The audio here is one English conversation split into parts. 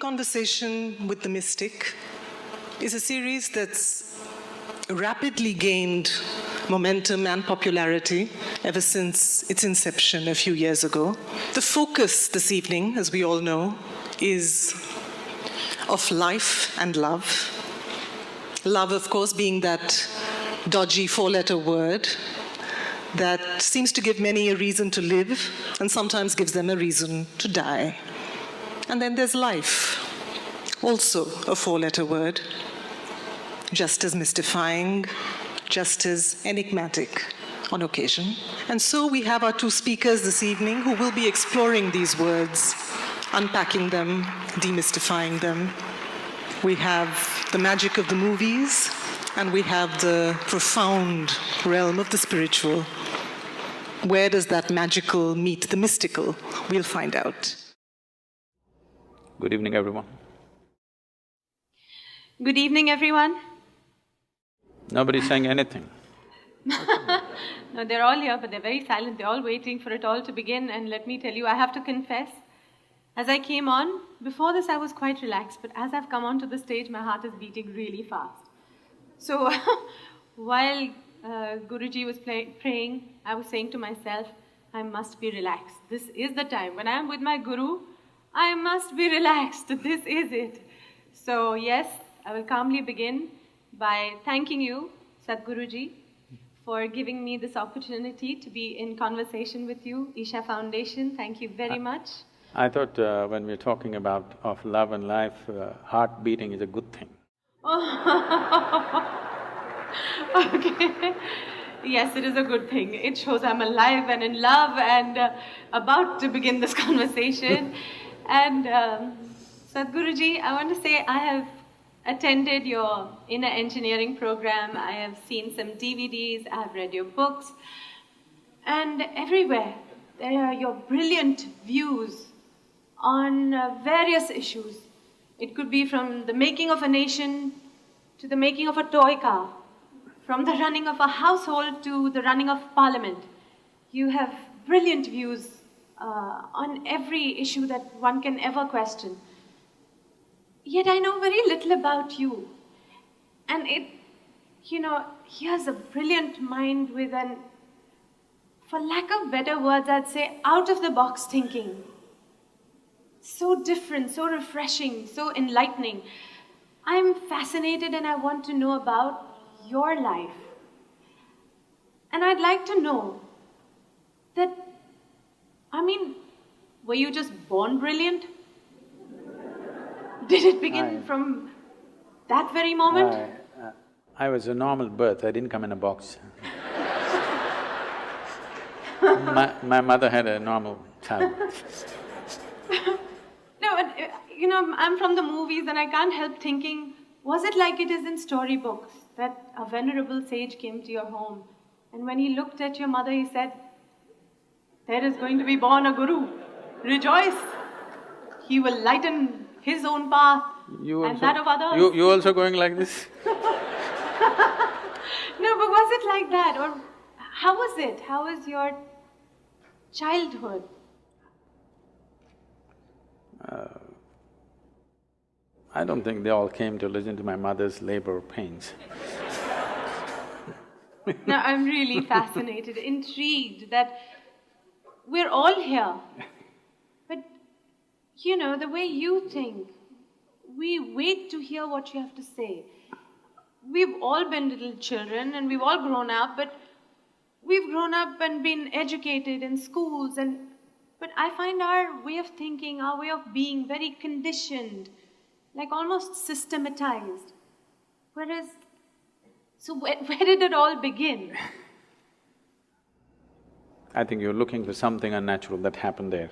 Conversation with the Mystic is a series that's rapidly gained momentum and popularity ever since its inception a few years ago. The focus this evening, as we all know, is of life and love. Love, of course, being that dodgy four-letter word that seems to give many a reason to live and sometimes gives them a reason to die. And then there's life, also a four-letter word, just as mystifying, just as enigmatic on occasion. And so we have our two speakers this evening who will be exploring these words, unpacking them, demystifying them. We have the magic of the movies, and we have the profound realm of the spiritual. Where does that magical meet the mystical? We'll find out. Good evening, everyone. Good evening, everyone. Nobody's saying anything. No, they're all here, but they're very silent. They're all waiting for it all to begin. And let me tell you, I have to confess, as I came on, before this I was quite relaxed, but as I've come onto the stage, my heart is beating really fast. So while Guruji was praying, I was saying to myself, I must be relaxed. This is the time. When I am with my Guru, I must be relaxed. This is it. So yes, I will calmly begin by thanking you, Sadhguruji, for giving me this opportunity to be in conversation with you. Isha Foundation, thank you very much. I thought when we're talking about of love and life, heart beating is a good thing. Oh. Okay. Yes, it is a good thing. It shows I'm alive and in love and about to begin this conversation. And Sadhguruji, I want to say I have attended your inner engineering program. I have seen some DVDs, I have read your books. And everywhere there are your brilliant views on various issues. It could be from the making of a nation to the making of a toy car, from the running of a household to the running of parliament. You have brilliant views on every issue that one can ever question. Yet I know very little about you. And here's a brilliant mind with an, for lack of better words, I'd say out-of-the-box thinking. So different, so refreshing, so enlightening. I'm fascinated and I want to know about your life. And I'd like to know that, were you just born brilliant? Did it begin from that very moment? I was a normal birth, I didn't come in a box. My mother had a normal child. No, but, I'm from the movies and I can't help thinking, was it like it is in storybooks, that a venerable sage came to your home and when he looked at your mother he said, there is going to be born a guru, rejoice, he will lighten his own path and that of others. You also going like this? No, but was it like that? Or how was it? How was your childhood? I don't think they all came to listen to my mother's labor pains. No, I'm really fascinated, intrigued that we're all here. But, the way you think, we wait to hear what you have to say. We've all been little children and we've all grown up, but we've grown up and been educated in schools but I find our way of thinking, our way of being very conditioned, like almost systematized. Whereas, so where did it all begin? I think you're looking for something unnatural that happened there.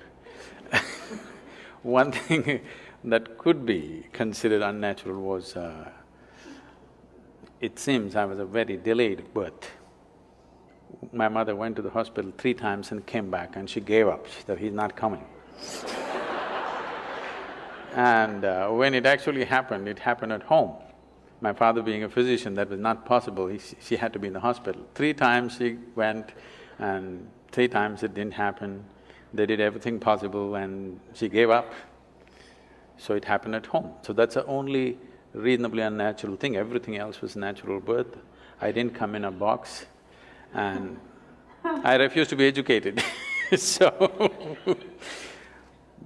One thing that could be considered unnatural was, it seems I was a very delayed birth. My mother went to the hospital 3 times and came back and she gave up, she said, he's not coming. And when it actually happened, it happened at home. My father being a physician, that was not possible, she had to be in the hospital. 3 times she went and 3 times it didn't happen. They did everything possible and she gave up. So it happened at home. So that's the only reasonably unnatural thing. Everything else was natural birth. I didn't come in a box and I refuse to be educated so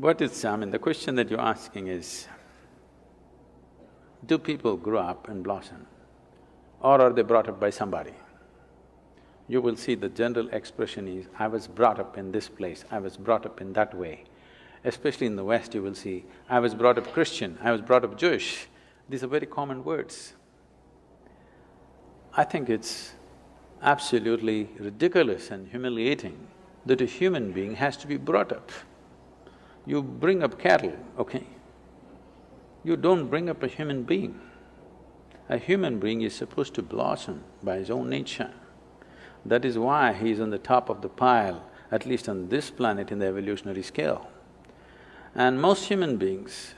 the question that you're asking is, do people grow up and blossom or are they brought up by somebody? You will see the general expression is, I was brought up in this place, I was brought up in that way. Especially in the West, you will see, I was brought up Christian, I was brought up Jewish. These are very common words. I think it's absolutely ridiculous and humiliating that a human being has to be brought up. You bring up cattle, okay? You don't bring up a human being. A human being is supposed to blossom by his own nature. That is why he is on the top of the pile, at least on this planet in the evolutionary scale. And most human beings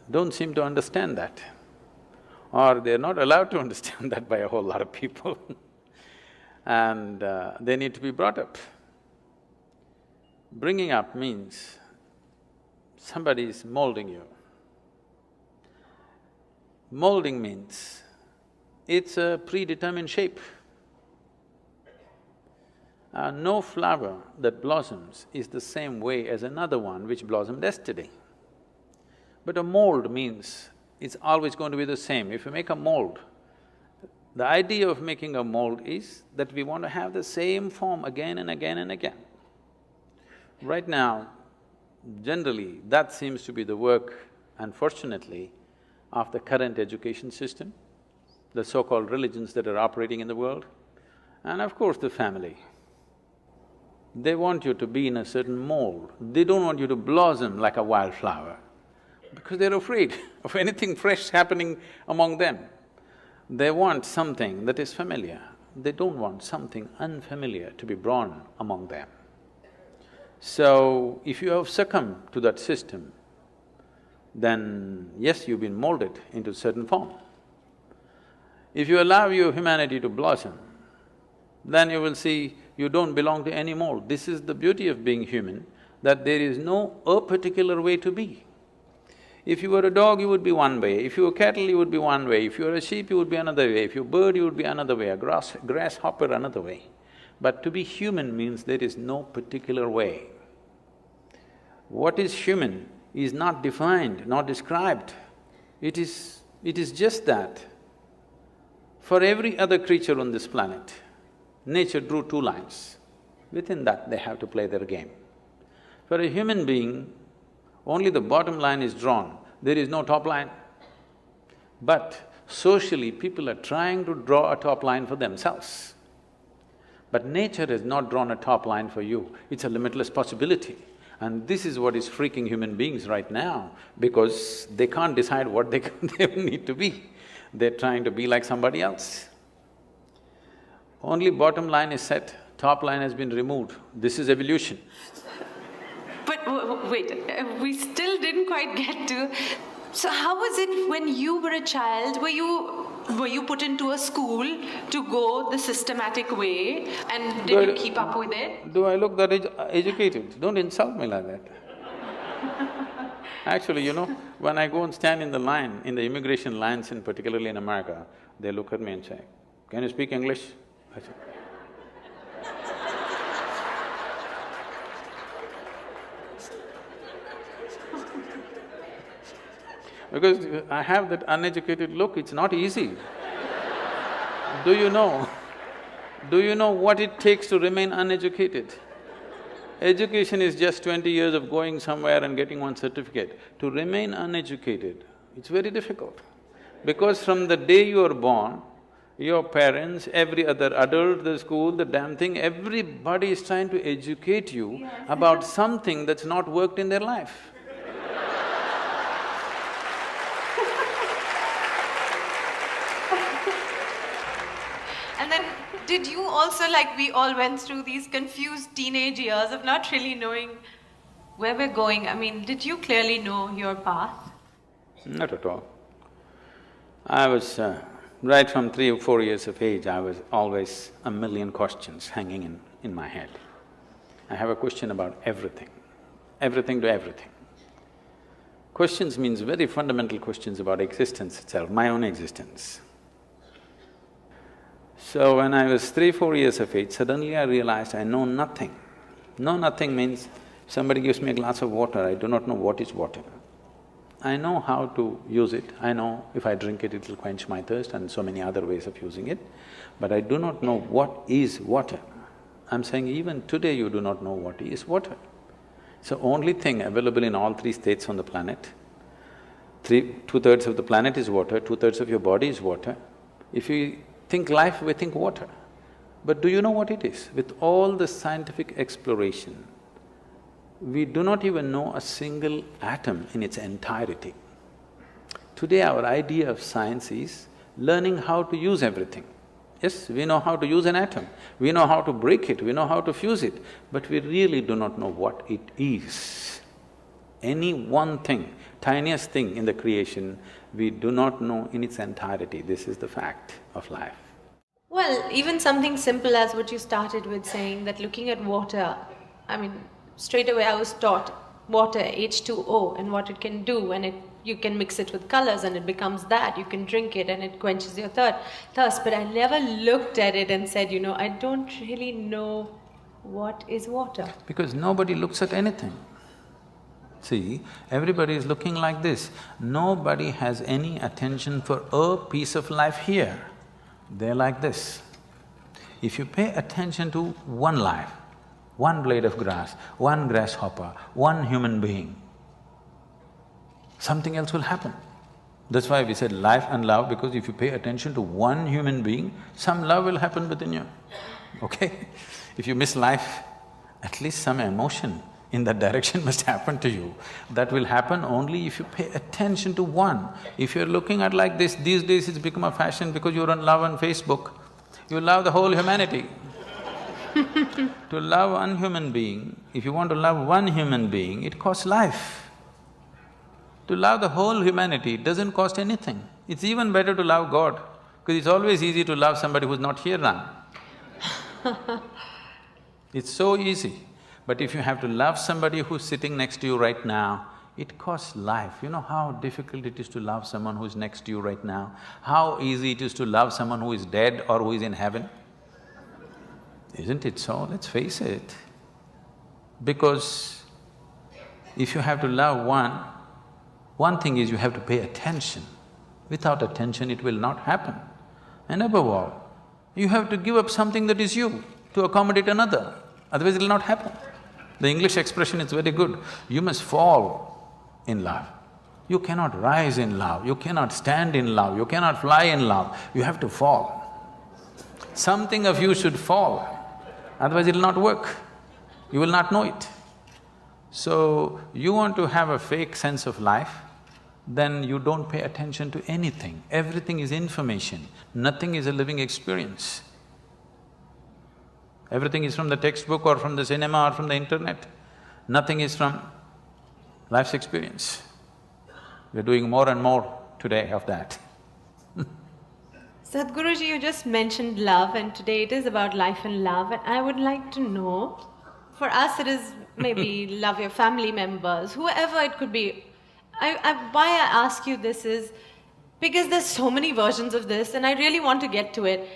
don't seem to understand that, or they're not allowed to understand that by a whole lot of people and they need to be brought up. Bringing up means somebody is molding you. Molding means it's a predetermined shape. No flower that blossoms is the same way as another one which blossomed yesterday. But a mold means it's always going to be the same. If you make a mold, the idea of making a mold is that we want to have the same form again and again and again. Right now, generally, that seems to be the work, unfortunately, of the current education system, the so-called religions that are operating in the world, and of course the family. They want you to be in a certain mold. They don't want you to blossom like a wildflower because they're afraid of anything fresh happening among them. They want something that is familiar. They don't want something unfamiliar to be born among them. So, if you have succumbed to that system, then yes, you've been molded into a certain form. If you allow your humanity to blossom, then you will see you don't belong to any mold. This is the beauty of being human, that there is no a particular way to be. If you were a dog, you would be one way, if you were cattle, you would be one way, if you were a sheep, you would be another way, if you were a bird, you would be another way, a grasshopper another way. But to be human means there is no particular way. What is human is not defined, not described. It is just that. For every other creature on this planet, nature drew two lines. Within that, they have to play their game. For a human being, only the bottom line is drawn, there is no top line. But socially, people are trying to draw a top line for themselves. But nature has not drawn a top line for you, it's a limitless possibility. And this is what is freaking human beings right now, because they can't decide what they need to be. They're trying to be like somebody else. Only bottom line is set, top line has been removed. This is evolution. But wait, we still didn't quite get to… So how was it when you were a child? Were you put into a school to go the systematic way, and did you keep up with it? Do I look that educated? Don't insult me like that. Actually, you know, when I go and stand in the line, in the immigration lines, and particularly in America, they look at me and say, "Can you speak English?" I say, because I have that uneducated look, it's not easy. Do you know what it takes to remain uneducated? Education is just 20 years of going somewhere and getting one certificate. To remain uneducated, it's very difficult. Because from the day you are born, your parents, every other adult, the school, the damn thing, everybody is trying to educate you about something that's not worked in their life. And then, did you also, like we all went through these confused teenage years of not really knowing where we're going? I mean, did you clearly know your path? Not at all. I was… right from 3 or 4 years of age, I was always a million questions hanging in my head. I have a question about everything to everything. questions means very fundamental questions about existence itself, my own existence. So when I was 3-4 years of age, suddenly I realized I know nothing. Know nothing means somebody gives me a glass of water, I do not know what is water. I know how to use it, I know if I drink it, it'll quench my thirst and so many other ways of using it, but I do not know what is water. I'm saying even today you do not know what is water. So only thing available in all three states on the planet, two-thirds of the planet is water, two-thirds of your body is water. If you think life, we think water. But do you know what it is? With all the scientific exploration, we do not even know a single atom in its entirety. Today our idea of science is learning how to use everything. Yes, we know how to use an atom, we know how to break it, we know how to fuse it, but we really do not know what it is. Any one thing, tiniest thing in the creation, we do not know in its entirety. This is the fact of life. Well, even something simple as what you started with saying, that looking at water, I mean, straight away I was taught water, H2O, and what it can do, and you can mix it with colors and it becomes that, you can drink it and it quenches your thirst. But I never looked at it and said, I don't really know what is water. Because nobody looks at anything. See, everybody is looking like this. Nobody has any attention for a piece of life here. They're like this. If you pay attention to one life, one blade of grass, one grasshopper, one human being, something else will happen. That's why we said life and love, because if you pay attention to one human being, some love will happen within you, okay? If you miss life, at least some emotion in that direction must happen to you. That will happen only if you pay attention to one. If you're looking at like this, these days it's become a fashion because you're on love on Facebook, you love the whole humanity. To love one human being, if you want to love one human being, it costs life. To love the whole humanity, it doesn't cost anything. It's even better to love God, because it's always easy to love somebody who's not here now. It's so easy. But if you have to love somebody who's sitting next to you right now, it costs life. You know how difficult it is to love someone who's next to you right now? How easy it is to love someone who is dead or who is in heaven? Isn't it so? Let's face it. Because if you have to love one thing is you have to pay attention. Without attention, it will not happen. And above all, you have to give up something that is you to accommodate another, otherwise it will not happen. The English expression is very good, you must fall in love. You cannot rise in love, you cannot stand in love, you cannot fly in love, you have to fall. Something of you should fall, otherwise it'll not work, you will not know it. So, you want to have a fake sense of life, then you don't pay attention to anything. Everything is information, nothing is a living experience. Everything is from the textbook or from the cinema or from the internet. Nothing is from life's experience. We're doing more and more today of that. Sadhguruji, you just mentioned love, and today it is about life and love, and I would like to know, for us it is maybe love your family members, whoever it could be. Why I ask you this is because there's so many versions of this and I really want to get to it.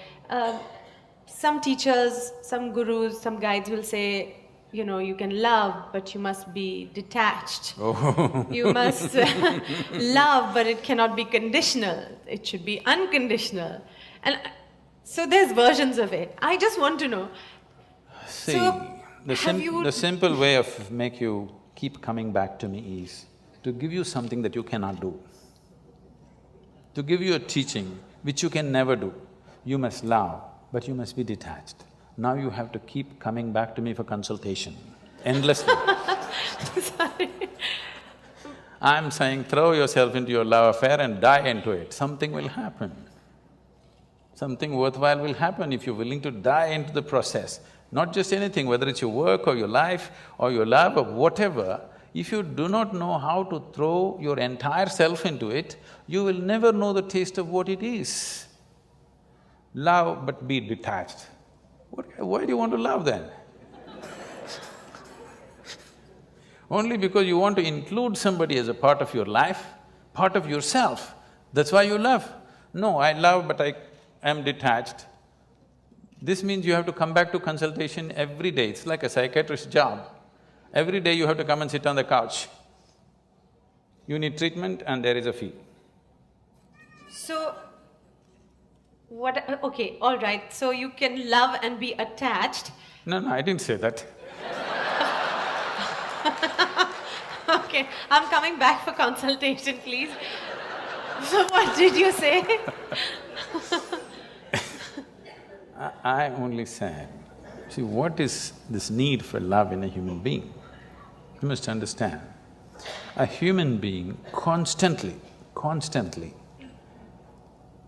Some teachers, some gurus, some guides will say, you can love, but you must be detached. Oh. You must love, but it cannot be conditional. It should be unconditional. And so there's versions of it. I just want to know. See, So, the simple way of make you keep coming back to me is to give you something that you cannot do. To give you a teaching which you can never do. You must love, but you must be detached. Now you have to keep coming back to me for consultation, endlessly. Sorry. I'm saying throw yourself into your love affair and die into it, something will happen. Something worthwhile will happen if you're willing to die into the process. Not just anything, whether it's your work or your life or your love or whatever, if you do not know how to throw your entire self into it, you will never know the taste of what it is. Love but be detached. Why do you want to love then? Only because you want to include somebody as a part of your life, part of yourself, that's why you love. No, I love but I am detached. This means you have to come back to consultation every day, it's like a psychiatrist's job. Every day you have to come and sit on the couch. You need treatment and there is a fee. So, okay, all right. So you can love and be attached. No, I didn't say that. Okay, I'm coming back for consultation, please. So what did you say? I only said, see, what is this need for love in a human being? You must understand, a human being constantly,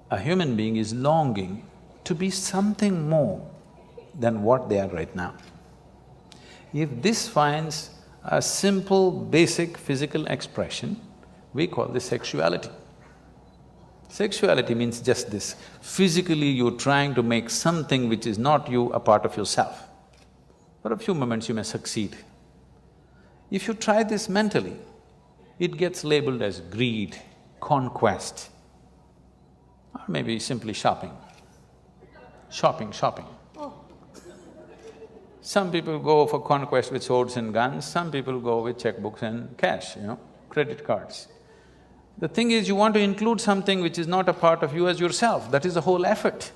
a human being is longing to be something more than what they are right now. If this finds a simple, basic physical expression, we call this sexuality. Sexuality means just this, physically you're trying to make something which is not you a part of yourself. For a few moments you may succeed. If you try this mentally, it gets labeled as greed, conquest, or maybe simply shopping. Shopping. Oh. Some people go for conquest with swords and guns, some people go with checkbooks and cash, credit cards. The thing is, you want to include something which is not a part of you as yourself, that is the whole effort.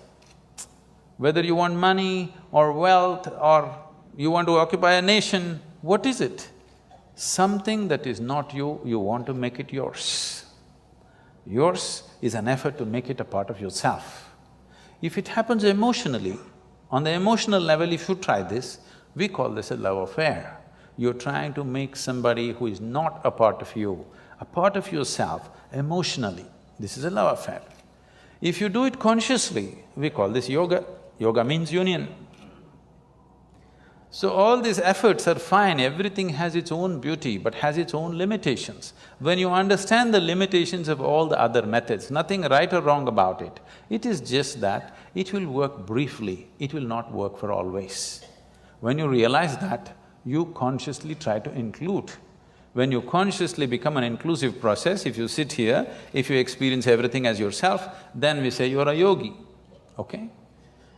Whether you want money or wealth or you want to occupy a nation, what is it? Something that is not you, you want to make it yours. Yours is an effort to make it a part of yourself. If it happens emotionally, on the emotional level if you try this, we call this a love affair. You're trying to make somebody who is not a part of you, a part of yourself emotionally. This is a love affair. If you do it consciously, we call this yoga. Yoga means union. So all these efforts are fine, everything has its own beauty but has its own limitations. When you understand the limitations of all the other methods, nothing right or wrong about it, it is just that it will work briefly, it will not work for always. When you realize that, you consciously try to include. When you consciously become an inclusive process, if you sit here, if you experience everything as yourself, then we say you're a yogi, okay?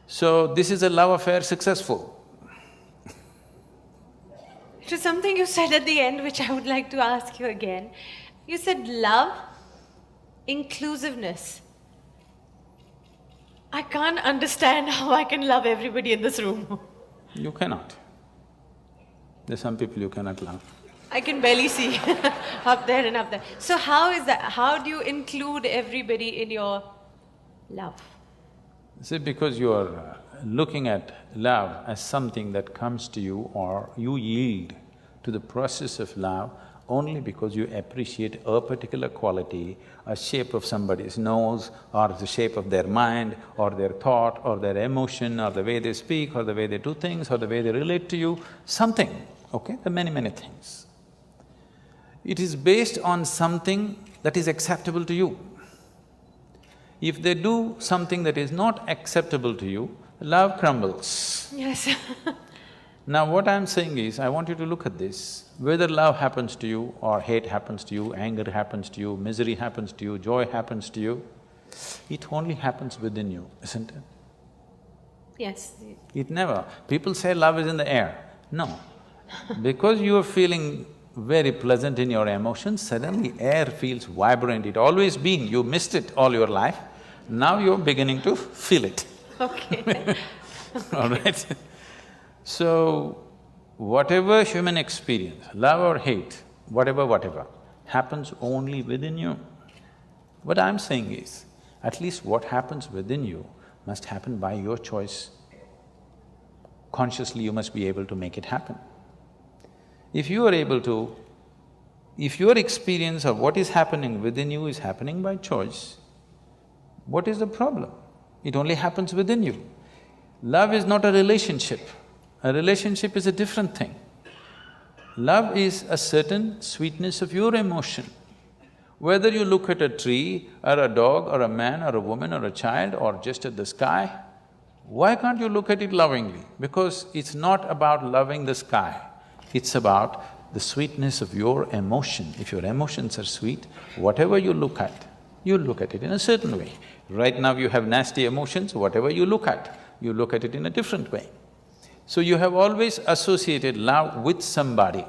So this is a love affair successful. It was something you said at the end which I would like to ask you again. You said love, inclusiveness. I can't understand how I can love everybody in this room. You cannot. There's some people you cannot love. I can barely see up there and up there. So how is that? How do you include everybody in your love? See, because you are looking at love as something that comes to you or you yield to the process of love only because you appreciate a particular quality, a shape of somebody's nose or the shape of their mind or their thought or their emotion or the way they speak or the way they do things or the way they relate to you, something, okay? There are many things. It is based on something that is acceptable to you. If they do something that is not acceptable to you, love crumbles. Yes. Now what I'm saying is, I want you to look at this, whether love happens to you or hate happens to you, anger happens to you, misery happens to you, joy happens to you, it only happens within you, isn't it? Yes. It never… People say love is in the air. No. Because you are feeling very pleasant in your emotions, suddenly air feels vibrant, it always been, you missed it all your life, now you're beginning to feel it. Okay. All right? So, whatever human experience, love or hate, whatever, happens only within you. What I'm saying is, at least what happens within you must happen by your choice. Consciously you must be able to make it happen. If you are able to… if your experience of what is happening within you is happening by choice, what is the problem? It only happens within you. Love is not a relationship. A relationship is a different thing. Love is a certain sweetness of your emotion. Whether you look at a tree or a dog or a man or a woman or a child or just at the sky, why can't you look at it lovingly? Because it's not about loving the sky, it's about the sweetness of your emotion. If your emotions are sweet, whatever you look at it in a certain way. Right now you have nasty emotions, whatever you look at it in a different way. So you have always associated love with somebody.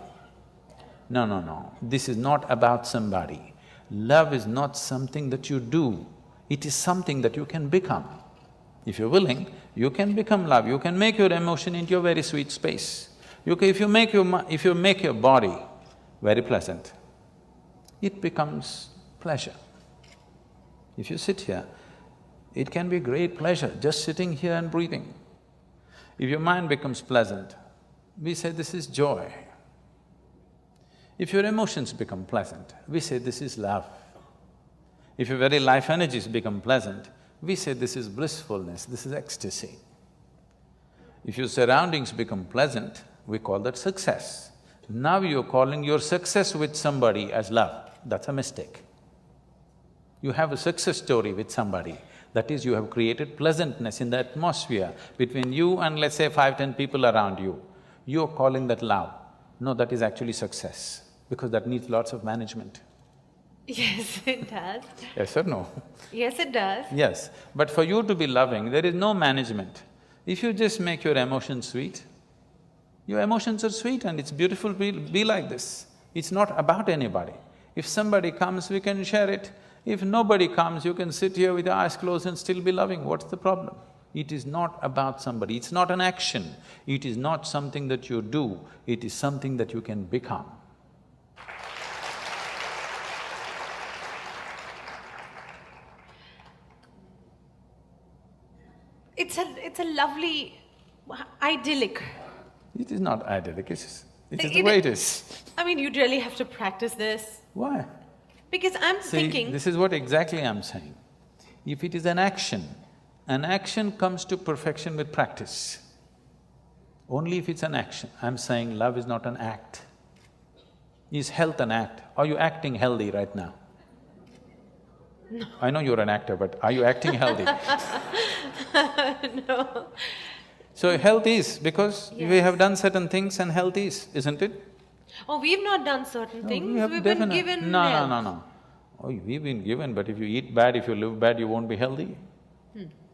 No, no, no, this is not about somebody. Love is not something that you do, it is something that you can become. If you're willing, you can become love, you can make your emotion into a very sweet space. If you make your body very pleasant, it becomes pleasure. If you sit here, it can be great pleasure just sitting here and breathing. If your mind becomes pleasant, we say this is joy. If your emotions become pleasant, we say this is love. If your very life energies become pleasant, we say this is blissfulness, this is ecstasy. If your surroundings become pleasant, we call that success. Now you're calling your success with somebody as love, that's a mistake. You have a success story with somebody, that is, you have created pleasantness in the atmosphere between you and let's say 5–10 people around you. You're calling that love. No, that is actually success, because that needs lots of management. Yes, it does. Yes or no? Yes, it does. Yes, but for you to be loving, there is no management. If you just make your emotions sweet, your emotions are sweet and it's beautiful, be like this. It's not about anybody. If somebody comes, we can share it. If nobody comes, you can sit here with your eyes closed and still be loving. What's the problem? It is not about somebody, it's not an action. It is not something that you do, it is something that you can become. It's a lovely, idyllic. It is not idyllic, it is the way it is. I mean, you'd really have to practice this. Why? Because I'm See, thinking… this is what exactly I'm saying. If it is an action comes to perfection with practice. Only if it's an action. I'm saying love is not an act. Is health an act? Are you acting healthy right now? No. I know you're an actor, but are you acting healthy? No. So health is, because we have done certain things and health is, isn't it? Oh, we've not done certain things, We have we've been given health. No. Oh, we've been given, but if you eat bad, if you live bad, you won't be healthy.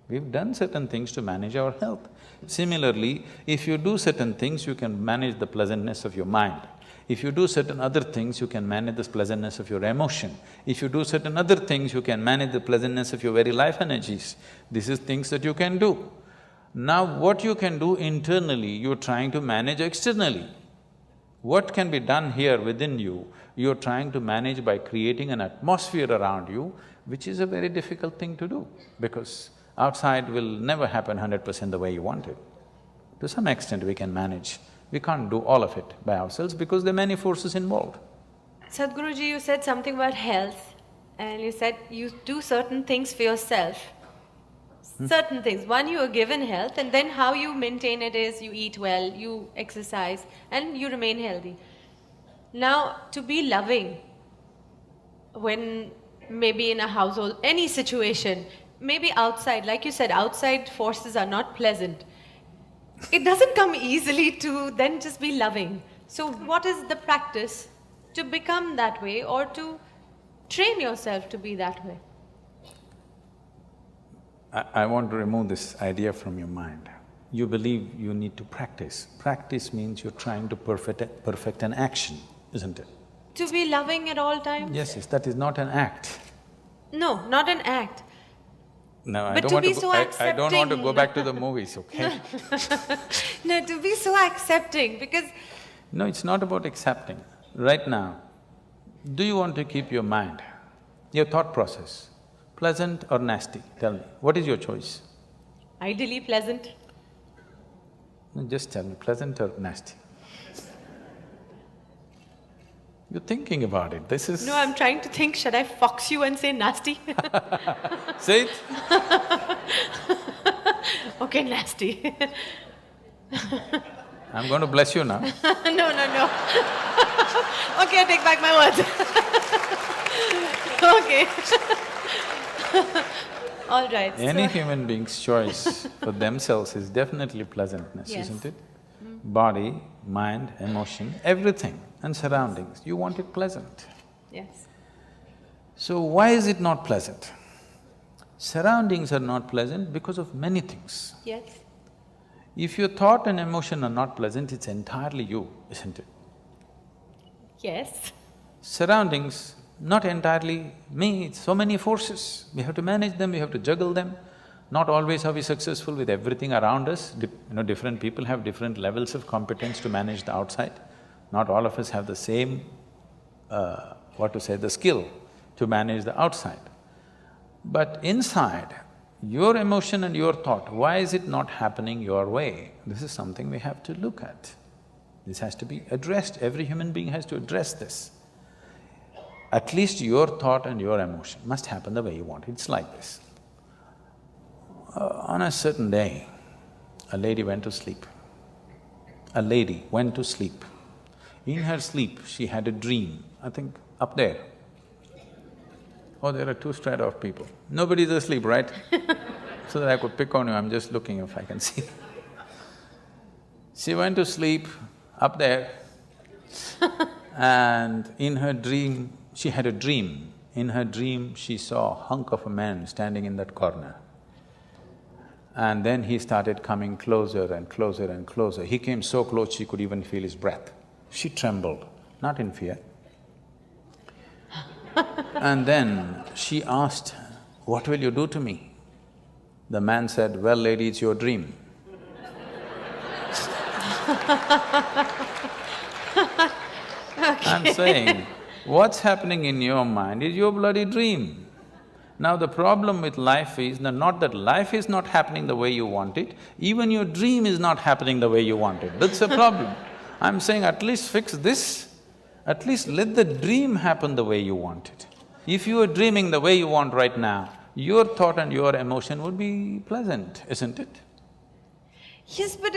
We've done certain things to manage our health. Similarly, if you do certain things, you can manage the pleasantness of your mind. If you do certain other things, you can manage the pleasantness of your emotion. If you do certain other things, you can manage the pleasantness of your very life energies. This is things that you can do. Now, what you can do internally, you're trying to manage externally. What can be done here within you, you're trying to manage by creating an atmosphere around you, which is a very difficult thing to do, because outside will never happen 100% the way you want it. To some extent we can manage, we can't do all of it by ourselves because there are many forces involved. Sadhguruji, you said something about health, and you said you do certain things for yourself. Certain things. One, you are given health, and then how you maintain it is you eat well, you exercise, and you remain healthy. Now, to be loving, when maybe in a household, any situation, maybe outside, like you said, outside forces are not pleasant. It doesn't come easily to then just be loving. So what is the practice to become that way, or to train yourself to be that way? I want to remove this idea from your mind. You believe you need to practice. Practice means you're trying to perfect an action, isn't it? To be loving at all times? Yes, that is not an act. No, not an act. No, But to be so I don't want to go accepting. back to the movies, okay? No, to be so accepting, because… No, it's not about accepting. Right now, do you want to keep your mind, your thought process, pleasant or nasty? Tell me, what is your choice? Ideally pleasant. No, just tell me, pleasant or nasty? You're thinking about it, this is… No, I'm trying to think, should I fox you and say nasty? Say it. Okay, nasty. I'm going to bless you now. No. Okay, I take back my words. Okay. All right. Any human being's choice for themselves is definitely pleasantness, Yes. isn't it? Body, mind, emotion, everything and surroundings, you want it pleasant. Yes. So why is it not pleasant? Surroundings are not pleasant because of many things. Yes. If your thought and emotion are not pleasant, it's entirely you, isn't it? Yes. Surroundings, not entirely me, it's so many forces. We have to manage them, we have to juggle them. Not always are we successful with everything around us. Different people have different levels of competence to manage the outside. Not all of us have the same, the skill to manage the outside. But inside, your emotion and your thought, why is it not happening your way? This is something we have to look at. This has to be addressed. Every human being has to address this. At least your thought and your emotion must happen the way you want. It's like this. On a certain day, a lady went to sleep. A lady went to sleep. In her sleep, she had a dream, I think up there. Oh, there are two strata of people. Nobody's asleep, right? So that I could pick on you, I'm just looking if I can see. She went to sleep up there and in her dream, she had a dream. In her dream, she saw a hunk of a man standing in that corner. And then he started coming closer and closer and closer. He came so close she could even feel his breath. She trembled, not in fear. And then she asked, "What will you do to me?" The man said, "Well, lady, it's your dream." I'm saying, what's happening in your mind is your bloody dream. Now the problem with life is not that life is not happening the way you want it, even your dream is not happening the way you want it. That's a problem. I'm saying at least fix this, at least let the dream happen the way you want it. If you are dreaming the way you want right now, your thought and your emotion would be pleasant, isn't it? Yes, but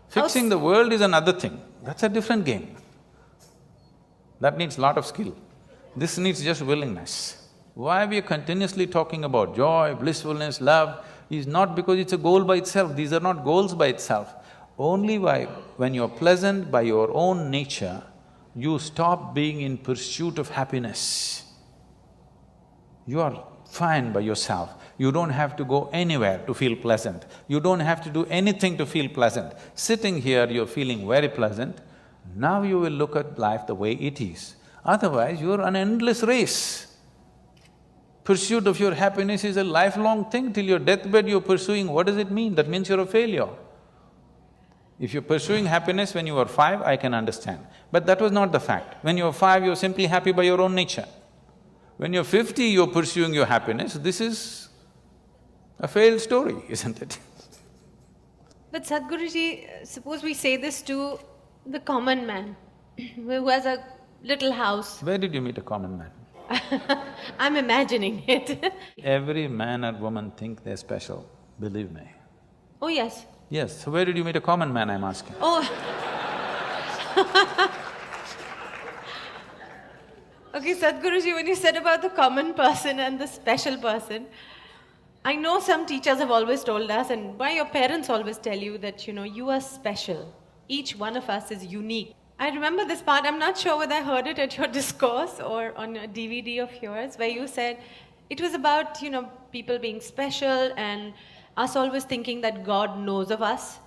Fixing the world is another thing, that's a different game. That needs lot of skill. This needs just willingness. Why we are continuously talking about joy, blissfulness, love is not because it's a goal by itself, these are not goals by itself. Only when you're pleasant by your own nature, you stop being in pursuit of happiness. You are fine by yourself. You don't have to go anywhere to feel pleasant. You don't have to do anything to feel pleasant. Sitting here, you're feeling very pleasant. Now you will look at life the way it is. Otherwise, you're an endless race. Pursuit of your happiness is a lifelong thing. Till your deathbed you're pursuing, what does it mean? That means you're a failure. If you're pursuing happiness when you were 5, I can understand. But that was not the fact. When you were 5, you're simply happy by your own nature. When you're 50, you're pursuing your happiness, this is a failed story, isn't it? But Sadhguruji, suppose we say this to the common man who has a little house. Where did you meet a common man? I'm imagining it. Every man or woman think they're special, believe me. Oh, yes. Yes, so where did you meet a common man, I'm asking? Oh. Okay, Sadhguruji, when you said about the common person and the special person, I know some teachers have always told us, and why your parents always tell you that, you are special. Each one of us is unique. I remember this part, I'm not sure whether I heard it at your discourse or on a DVD of yours, where you said it was about, people being special and us always thinking that God knows of us.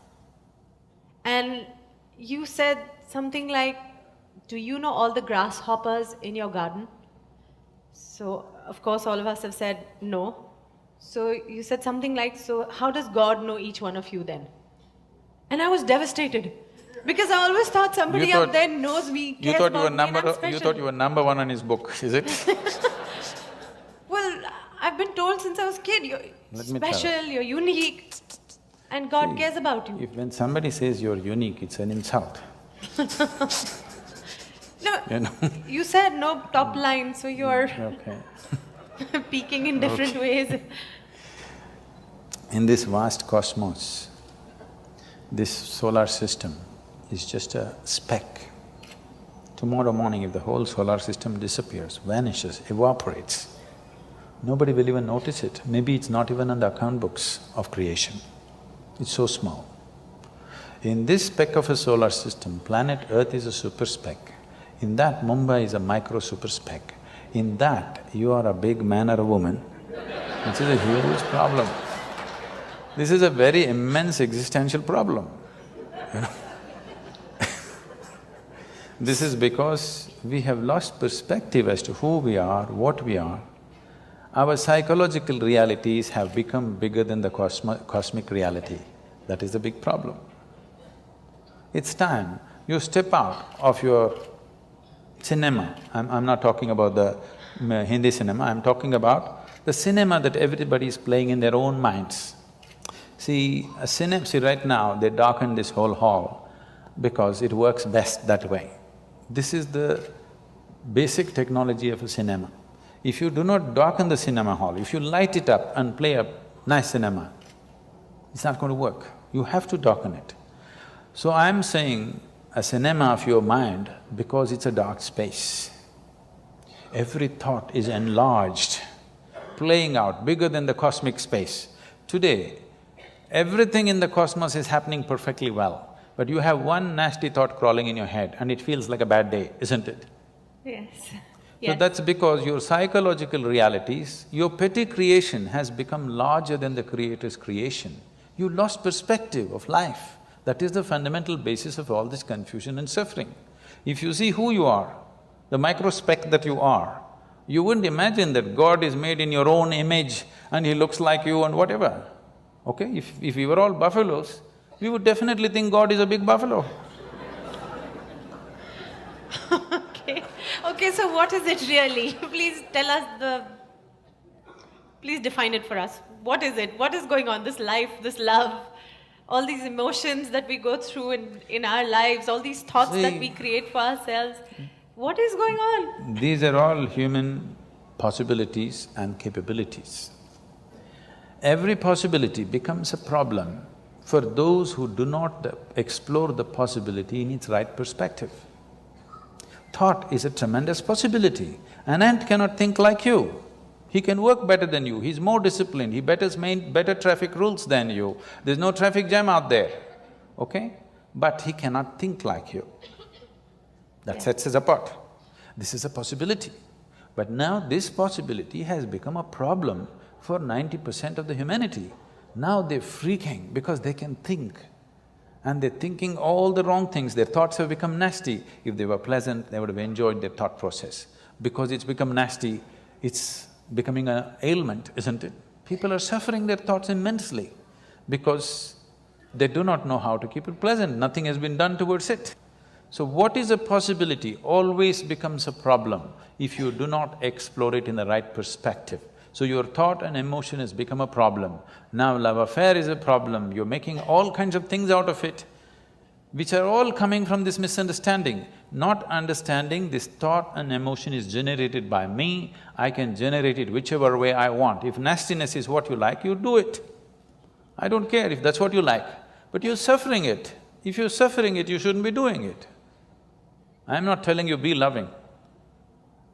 And you said something like, do you know all the grasshoppers in your garden? So, of course, all of us have said no. So you said something like, so how does God know each one of you then? And I was devastated. Because I always thought somebody out there knows me, cares about me, and I'm special. You thought you were number one on his book, is it? Well, I've been told since I was a kid, you're special, you're unique, and God cares about you. When somebody says you're unique, it's an insult. No, you said no top line, so you're okay. peaking in different ways. In this vast cosmos, this solar system is just a speck. Tomorrow morning, if the whole solar system disappears, vanishes, evaporates, nobody will even notice it. Maybe it's not even on the account books of creation. It's so small. In this speck of a solar system, planet Earth is a super speck. In that, Mumbai is a micro super speck. In that, you are a big man or a woman, which is a huge problem. This is a very immense existential problem, you know. This is because we have lost perspective as to who we are, what we are. Our psychological realities have become bigger than the cosmic reality. That is the big problem. It's time you step out of your cinema. I'm not talking about the Hindi cinema, I'm talking about the cinema that everybody is playing in their own minds. See, right now they darken this whole hall because it works best that way. This is the basic technology of a cinema. If you do not darken the cinema hall, if you light it up and play a nice cinema, it's not going to work. You have to darken it. So I'm saying a cinema of your mind because it's a dark space. Every thought is enlarged, playing out, bigger than the cosmic space. Today, everything in the cosmos is happening perfectly well, but you have one nasty thought crawling in your head and it feels like a bad day, isn't it? Yes. So that's because your psychological realities, your petty creation has become larger than the Creator's creation. You lost perspective of life. That is the fundamental basis of all this confusion and suffering. If you see who you are, the microspeck that you are, you wouldn't imagine that God is made in your own image and He looks like you and whatever. Okay? If we were all buffaloes, we would definitely think God is a big buffalo. Okay, so what is it really? Please tell us please define it for us. What is it? What is going on? This life, this love, all these emotions that we go through in our lives, all these thoughts that we create for ourselves. What is going on? These are all human possibilities and capabilities. Every possibility becomes a problem for those who do not explore the possibility in its right perspective. Thought is a tremendous possibility. An ant cannot think like you. He can work better than you, he's more disciplined, he better traffic rules than you. There's no traffic jam out there, okay? But he cannot think like you. That sets us apart. This is a possibility. But now this possibility has become a problem for 90% of the humanity. Now they're freaking because they can think. And they're thinking all the wrong things, their thoughts have become nasty. If they were pleasant, they would have enjoyed their thought process. Because it's become nasty, it's becoming an ailment, isn't it? People are suffering their thoughts immensely because they do not know how to keep it pleasant, nothing has been done towards it. So what is a possibility always becomes a problem if you do not explore it in the right perspective. So your thought and emotion has become a problem. Now love affair is a problem, you're making all kinds of things out of it, which are all coming from this misunderstanding. Not understanding this thought and emotion is generated by me, I can generate it whichever way I want. If nastiness is what you like, you do it. I don't care if that's what you like, but you're suffering it. If you're suffering it, you shouldn't be doing it. I'm not telling you be loving.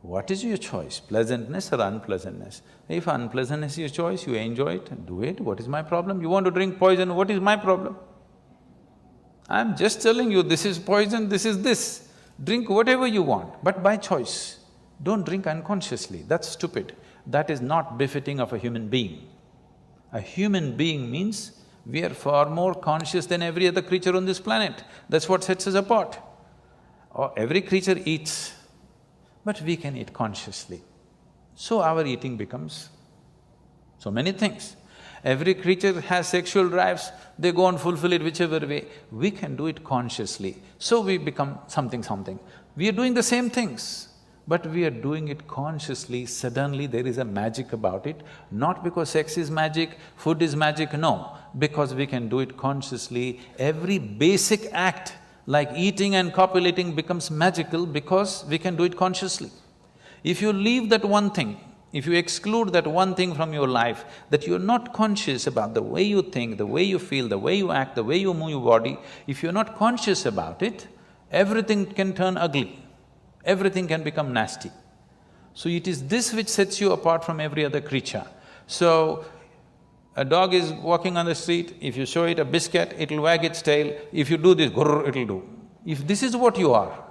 What is your choice, pleasantness or unpleasantness? If unpleasantness is your choice, you enjoy it, do it, what is my problem? You want to drink poison, what is my problem? I'm just telling you, this is poison, this is this. Drink whatever you want, but by choice. Don't drink unconsciously, that's stupid. That is not befitting of a human being. A human being means we are far more conscious than every other creature on this planet. That's what sets us apart. Every creature eats, but we can eat consciously. So our eating becomes so many things. Every creature has sexual drives, they go and fulfill it whichever way. We can do it consciously, so we become something. We are doing the same things, but we are doing it consciously. Suddenly there is a magic about it, not because sex is magic, food is magic, no. Because we can do it consciously. Every basic act like eating and copulating becomes magical because we can do it consciously. If you leave that one thing, if you exclude that one thing from your life, that you're not conscious about the way you think, the way you feel, the way you act, the way you move your body, if you're not conscious about it, everything can turn ugly, everything can become nasty. So it is this which sets you apart from every other creature. So, A dog is walking on the street, if you show it a biscuit, it'll wag its tail. If you do this, grrr, it'll do. If this is what you are,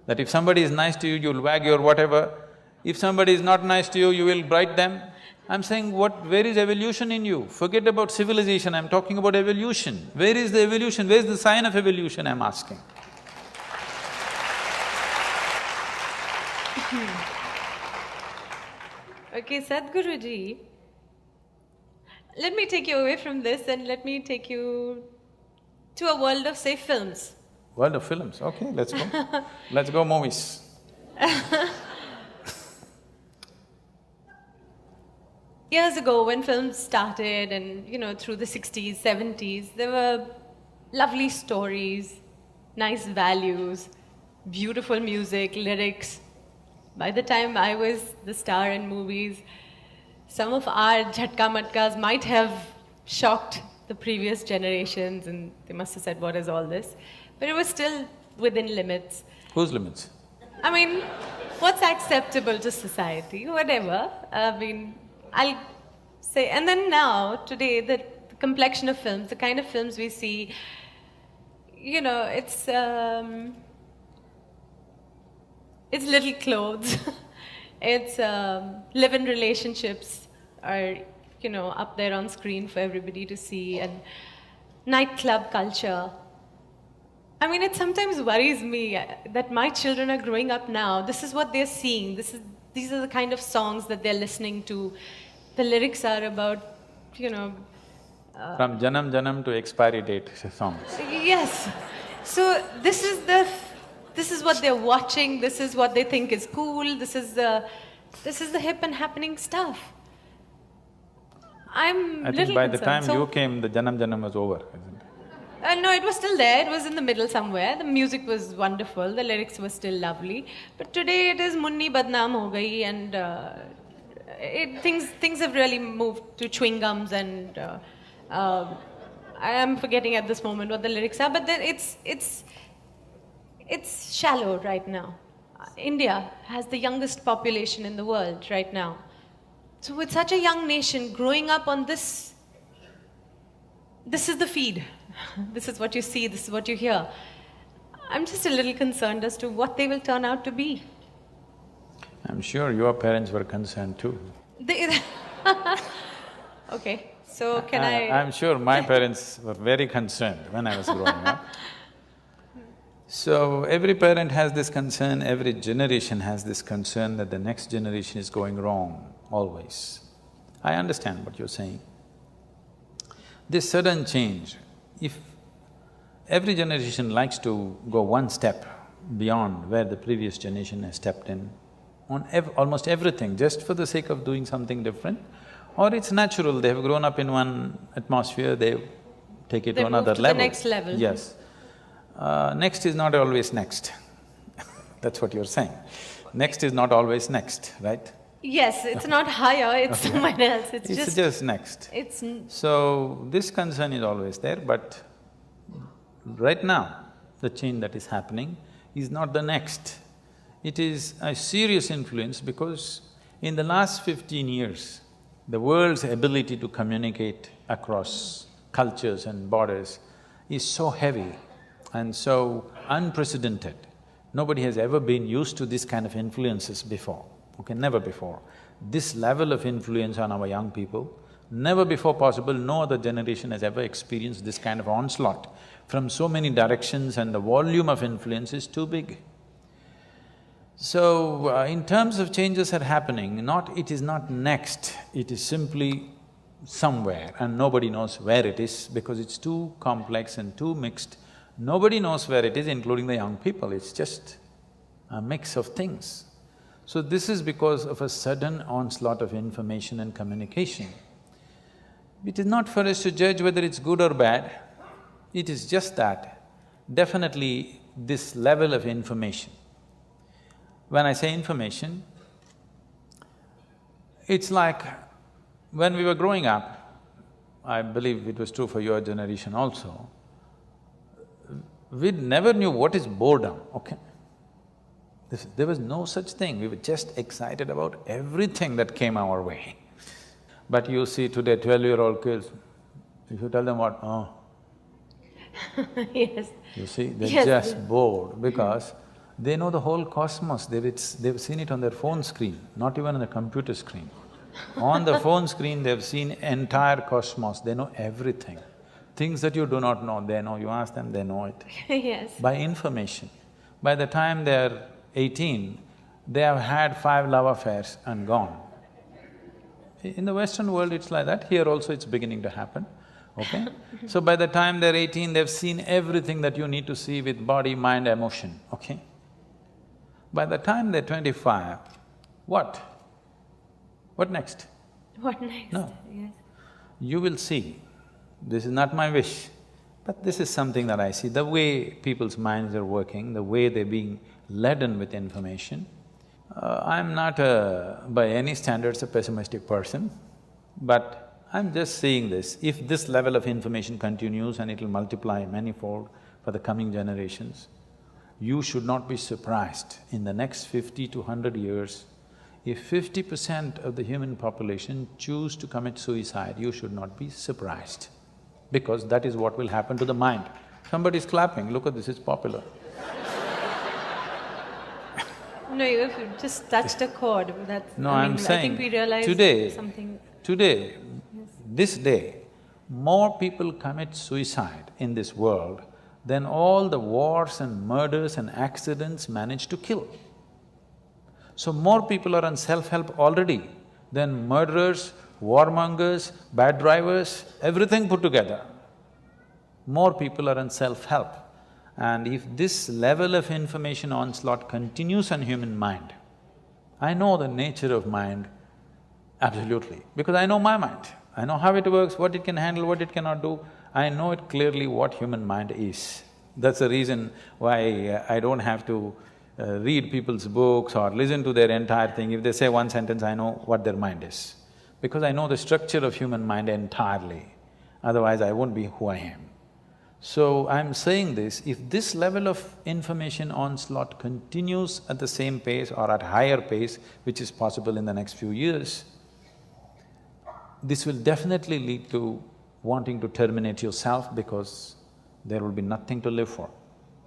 that if somebody is nice to you, you'll wag your whatever, if somebody is not nice to you, you will bite them. I'm saying where is evolution in you? Forget about civilization, I'm talking about evolution. Where is the evolution? Where is the sign of evolution, I'm asking? Okay, Sadhguruji, let me take you away from this and let me take you to a world of, say, films. World of films, okay, let's go. Let's go movies. Years ago, when films started and, through the 60s, 70s, there were lovely stories, nice values, beautiful music, lyrics. By the time I was the star in movies, some of our jhatka matkas might have shocked the previous generations and they must have said, what is all this? But it was still within limits. Whose limits? I mean, what's acceptable to society, whatever. I mean, I'll say, and then now, today, the complexion of films, the kind of films we see, it's little clothes, it's live-in relationships are, up there on screen for everybody to see, and nightclub culture. I mean, it sometimes worries me that my children are growing up now, this is what they're seeing, these are the kind of songs that they're listening to. The lyrics are about, From Janam Janam to expiry date songs. Yes. So this is what they're watching, this is what they think is cool, this is the hip and happening stuff. I'm I little think by the time concerned. you came, the Janam Janam was over, isn't it? No, it was still there, it was in the middle somewhere. The music was wonderful, the lyrics were still lovely. But today it is Munni Badnaam ho gayi and things have really moved to chewing gums and I am forgetting at this moment what the lyrics are, but then it's shallow right now. India has the youngest population in the world right now. So with such a young nation growing up on this is the feed. This is what you see, this is what you hear. I'm just a little concerned as to what they will turn out to be. I'm sure your parents were concerned too. Okay, so can I… I'm sure my parents were very concerned when I was growing up. So every parent has this concern, every generation has this concern that the next generation is going wrong, always. I understand what you're saying. This sudden change, if every generation likes to go one step beyond where the previous generation has stepped in, on almost everything, just for the sake of doing something different, or it's natural, they have grown up in one atmosphere, they take it to another level. They move to the next level. Yes. Next is not always next. That's what you're saying. Next is not always next, right? Yes, it's not higher, it's someone else, It's just next. It's… So, this concern is always there, but right now, the change that is happening is not the next. It is a serious influence because in the last 15 years, the world's ability to communicate across cultures and borders is so heavy and so unprecedented. Nobody has ever been used to this kind of influences before, okay, never before. This level of influence on our young people, never before possible, no other generation has ever experienced this kind of onslaught from so many directions, and the volume of influence is too big. So, in terms of changes that are happening, it is not next, it is simply somewhere and nobody knows where it is because it's too complex and too mixed. Nobody knows where it is, including the young people, it's just a mix of things. So this is because of a sudden onslaught of information and communication. It is not for us to judge whether it's good or bad, it is just that definitely this level of information. When I say information, it's like when we were growing up, I believe it was true for your generation also, we never knew what is boredom, okay? There was no such thing, we were just excited about everything that came our way. But you see today 12-year-old kids, if you tell them what, oh, Yes. you see, they're Yes. just bored because they know the whole cosmos, they've seen it on their phone screen, not even on the computer screen. On the phone screen, they've seen entire cosmos, they know everything. Things that you do not know, they know, you ask them, they know it. Yes. By information. By the time they're 18, they have had 5 love affairs and gone. In the Western world, it's like that. Here also it's beginning to happen, okay? So by the time they're 18, they've seen everything that you need to see with body, mind, emotion, okay? By the time they're 25, what? What next? What next? No. Yes. You will see, this is not my wish, but this is something that I see, the way people's minds are working, the way they're being laden with information. I'm not by any standards a pessimistic person, but I'm just seeing this. If this level of information continues and it'll multiply manifold for the coming generations, you should not be surprised in the next 50 to 100 years, if 50% of the human population choose to commit suicide, you should not be surprised, because that is what will happen to the mind. Somebody's clapping, look at this, it's popular. No, you've just touched a chord, that's… No, I I'm mean, saying, I think we realized today, something… today, this day, more people commit suicide in this world than all the wars and murders and accidents manage to kill. So more people are on self-help already than murderers, warmongers, bad drivers, everything put together. More people are on self-help. And if this level of information onslaught continues on human mind, I know the nature of mind absolutely, because I know my mind. I know how it works, what it can handle, what it cannot do. I know it clearly what human mind is. That's the reason why I don't have to read people's books or listen to their entire thing. If they say one sentence, I know what their mind is, because I know the structure of human mind entirely. Otherwise, I won't be who I am. So I'm saying this, if this level of information onslaught continues at the same pace or at higher pace, which is possible in the next few years, this will definitely lead to wanting to terminate yourself, because there will be nothing to live for.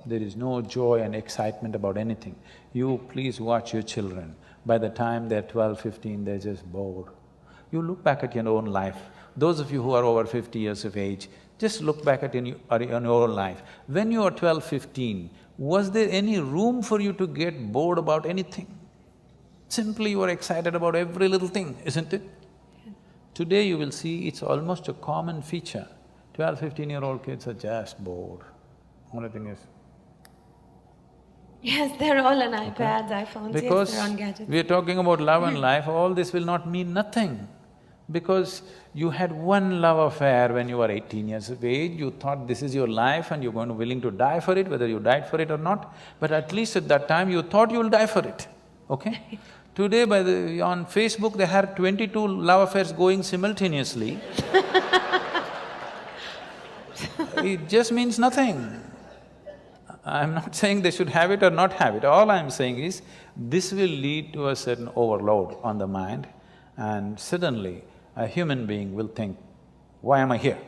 There is no joy and excitement about anything. You please watch your children. By the time they're 12, 15, they're just bored. You look back at your own life. Those of you who are over 50 years of age, just look back at your own life. When you were 12, 15, was there any room for you to get bored about anything? Simply you were excited about every little thing, isn't it? Today you will see it's almost a common feature. 12, 15-year-old kids are just bored. Only thing is… Yes, they're all on iPads, iPhones, Because yes, they're on gadgets. we are talking about love and life, all this will not mean nothing. Because you had one love affair when you were 18 years of age, you thought this is your life and you're going to willing to die for it, whether you died for it or not, but at least at that time you thought you'll die for it, okay? Today on Facebook they have 22 love affairs going simultaneously. It just means nothing. I'm not saying they should have it or not have it, all I'm saying is, this will lead to a certain overload on the mind, and suddenly a human being will think, why am I here?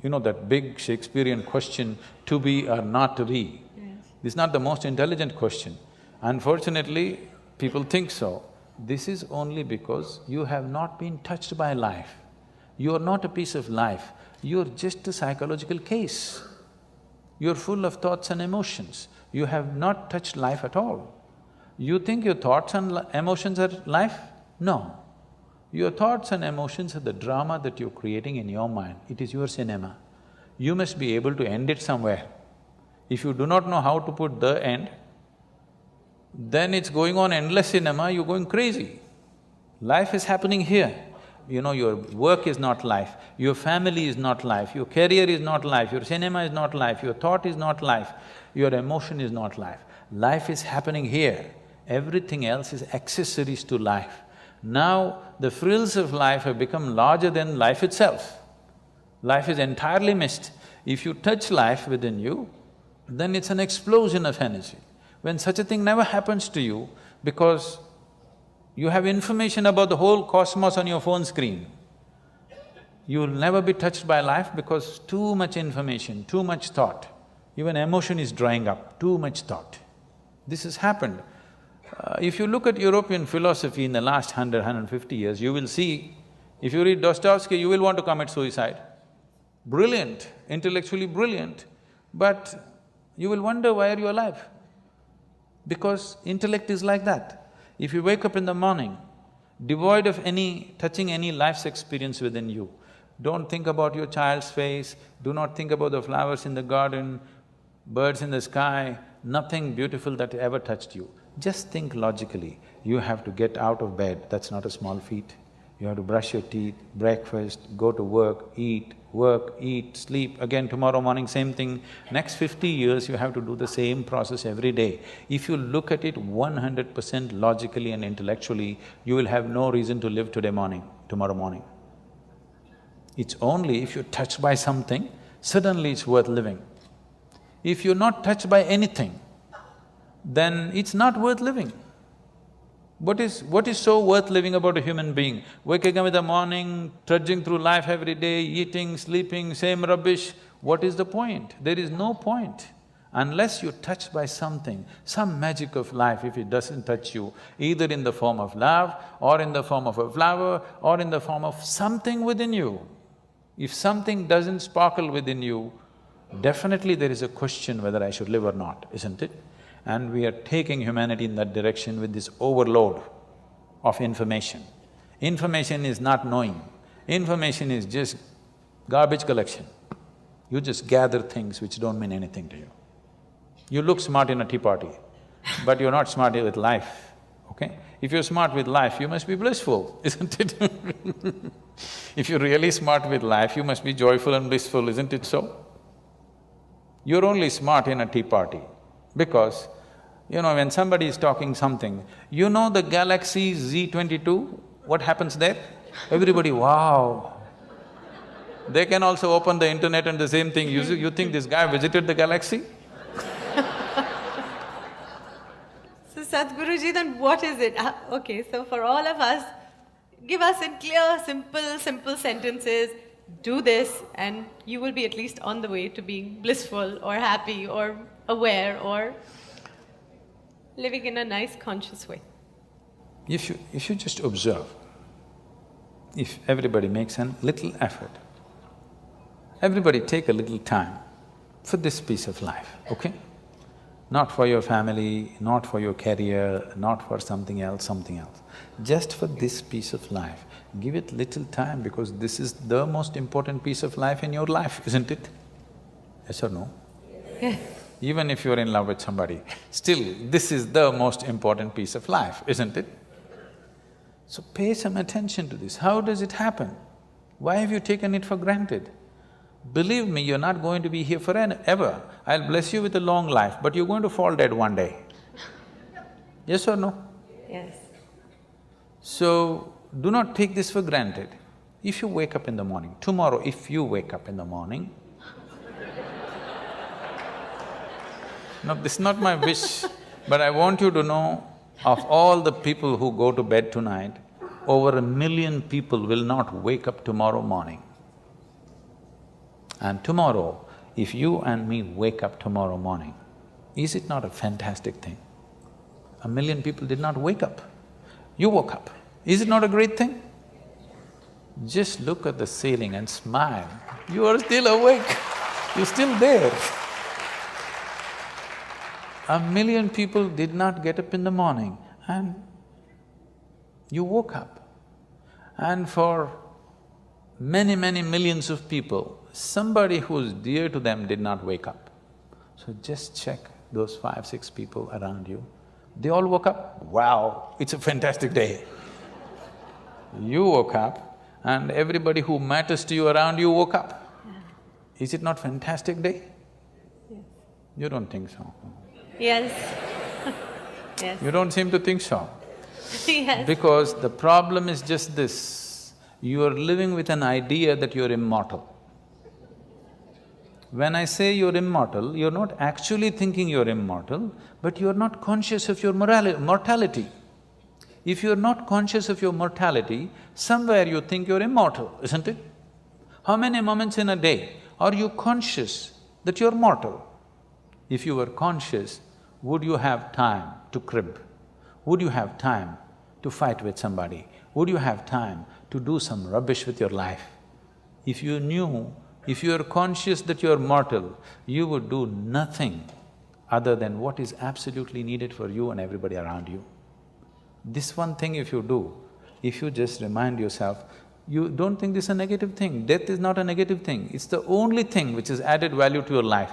You know that big Shakespearean question, to be or not to be? Yes. This is not the most intelligent question. Unfortunately, people think so. This is only because you have not been touched by life. You are not a piece of life, you are just a psychological case. You're full of thoughts and emotions. You have not touched life at all. You think your thoughts and emotions are life? No. Your thoughts and emotions are the drama that you're creating in your mind. It is your cinema. You must be able to end it somewhere. If you do not know how to put the end, then it's going on endless cinema, you're going crazy. Life is happening here. You know, your work is not life, your family is not life, your career is not life, your cinema is not life, your thought is not life, your emotion is not life. Life is happening here. Everything else is accessories to life. Now, the frills of life have become larger than life itself. Life is entirely missed. If you touch life within you, then it's an explosion of energy. When such a thing never happens to you, because you have information about the whole cosmos on your phone screen, You will never be touched by life because too much information, too much thought. Even emotion is drying up, too much thought. This has happened. If you look at European philosophy in the last 150 years, you will see, if you read Dostoevsky, you will want to commit suicide. Brilliant, intellectually brilliant, but you will wonder why are you alive? Because intellect is like that. If you wake up in the morning, devoid of touching any life's experience within you, don't think about your child's face, do not think about the flowers in the garden, birds in the sky, nothing beautiful that ever touched you. Just think logically, you have to get out of bed, that's not a small feat. You have to brush your teeth, breakfast, go to work, eat, sleep, again tomorrow morning same thing. Next 50 years you have to do the same process every day. If you look at it 100% logically and intellectually, you will have no reason to live tomorrow morning. It's only if you're touched by something, suddenly it's worth living. If you're not touched by anything, then it's not worth living. What is so worth living about a human being? Waking up in the morning, trudging through life every day, eating, sleeping, same rubbish, what is the point? There is no point. Unless you're touched by something, some magic of life, if it doesn't touch you, either in the form of love, or in the form of a flower, or in the form of something within you, if something doesn't sparkle within you, definitely there is a question whether I should live or not, isn't it? And we are taking humanity in that direction with this overload of information. Information is not knowing, information is just garbage collection. You just gather things which don't mean anything to you. You look smart in a tea party, but you're not smart with life, okay? If you're smart with life, you must be blissful, isn't it? If you're really smart with life, you must be joyful and blissful, isn't it so? You're only smart in a tea party because, when somebody is talking something, the galaxy Z22, what happens there? Everybody, wow. They can also open the internet and the same thing, you think this guy visited the galaxy? So Sadhguruji, then what is it? Okay, so for all of us, give us in clear, simple sentences, do this and you will be at least on the way to being blissful or happy or aware or living in a nice conscious way. If you just observe, if everybody makes a little effort, everybody take a little time for this piece of life, okay? Not for your family, not for your career, not for something else. Just for this piece of life, give it little time because this is the most important piece of life in your life, isn't it? Yes or no? Yes. Even if you're in love with somebody, still this is the most important piece of life, isn't it? So pay some attention to this. How does it happen? Why have you taken it for granted? Believe me, you're not going to be here forever. I'll bless you with a long life, but you're going to fall dead one day. Yes or no? Yes. So, do not take this for granted. If you wake up in the morning, tomorrow if you wake up in the morning… No, this is not my wish, but I want you to know, of all the people who go to bed tonight, over 1 million people will not wake up tomorrow morning. And tomorrow, if you and me wake up tomorrow morning, is it not a fantastic thing? 1 million people did not wake up, you woke up. Is it not a great thing? Just look at the ceiling and smile, you are still awake, you're still there. 1 million people did not get up in the morning and you woke up. And for many millions of people, somebody who's dear to them did not wake up. So just check those 5, 6 people around you, they all woke up, wow, it's a fantastic day. You woke up and everybody who matters to you around you woke up. Is it not fantastic day? Yes. You don't think so? Yes. Yes. You don't seem to think so. Yes. Because the problem is just this, you are living with an idea that you're immortal. When I say you're immortal, you're not actually thinking you're immortal, but you're not conscious of your mortality. If you're not conscious of your mortality, somewhere you think you're immortal, isn't it? How many moments in a day are you conscious that you're mortal? If you were conscious, would you have time to crib? Would you have time to fight with somebody? Would you have time to do some rubbish with your life? If you knew, if you are conscious that you are mortal, you would do nothing other than what is absolutely needed for you and everybody around you. This one thing if you do, if you just remind yourself, you don't think this is a negative thing. Death is not a negative thing, it's the only thing which has added value to your life.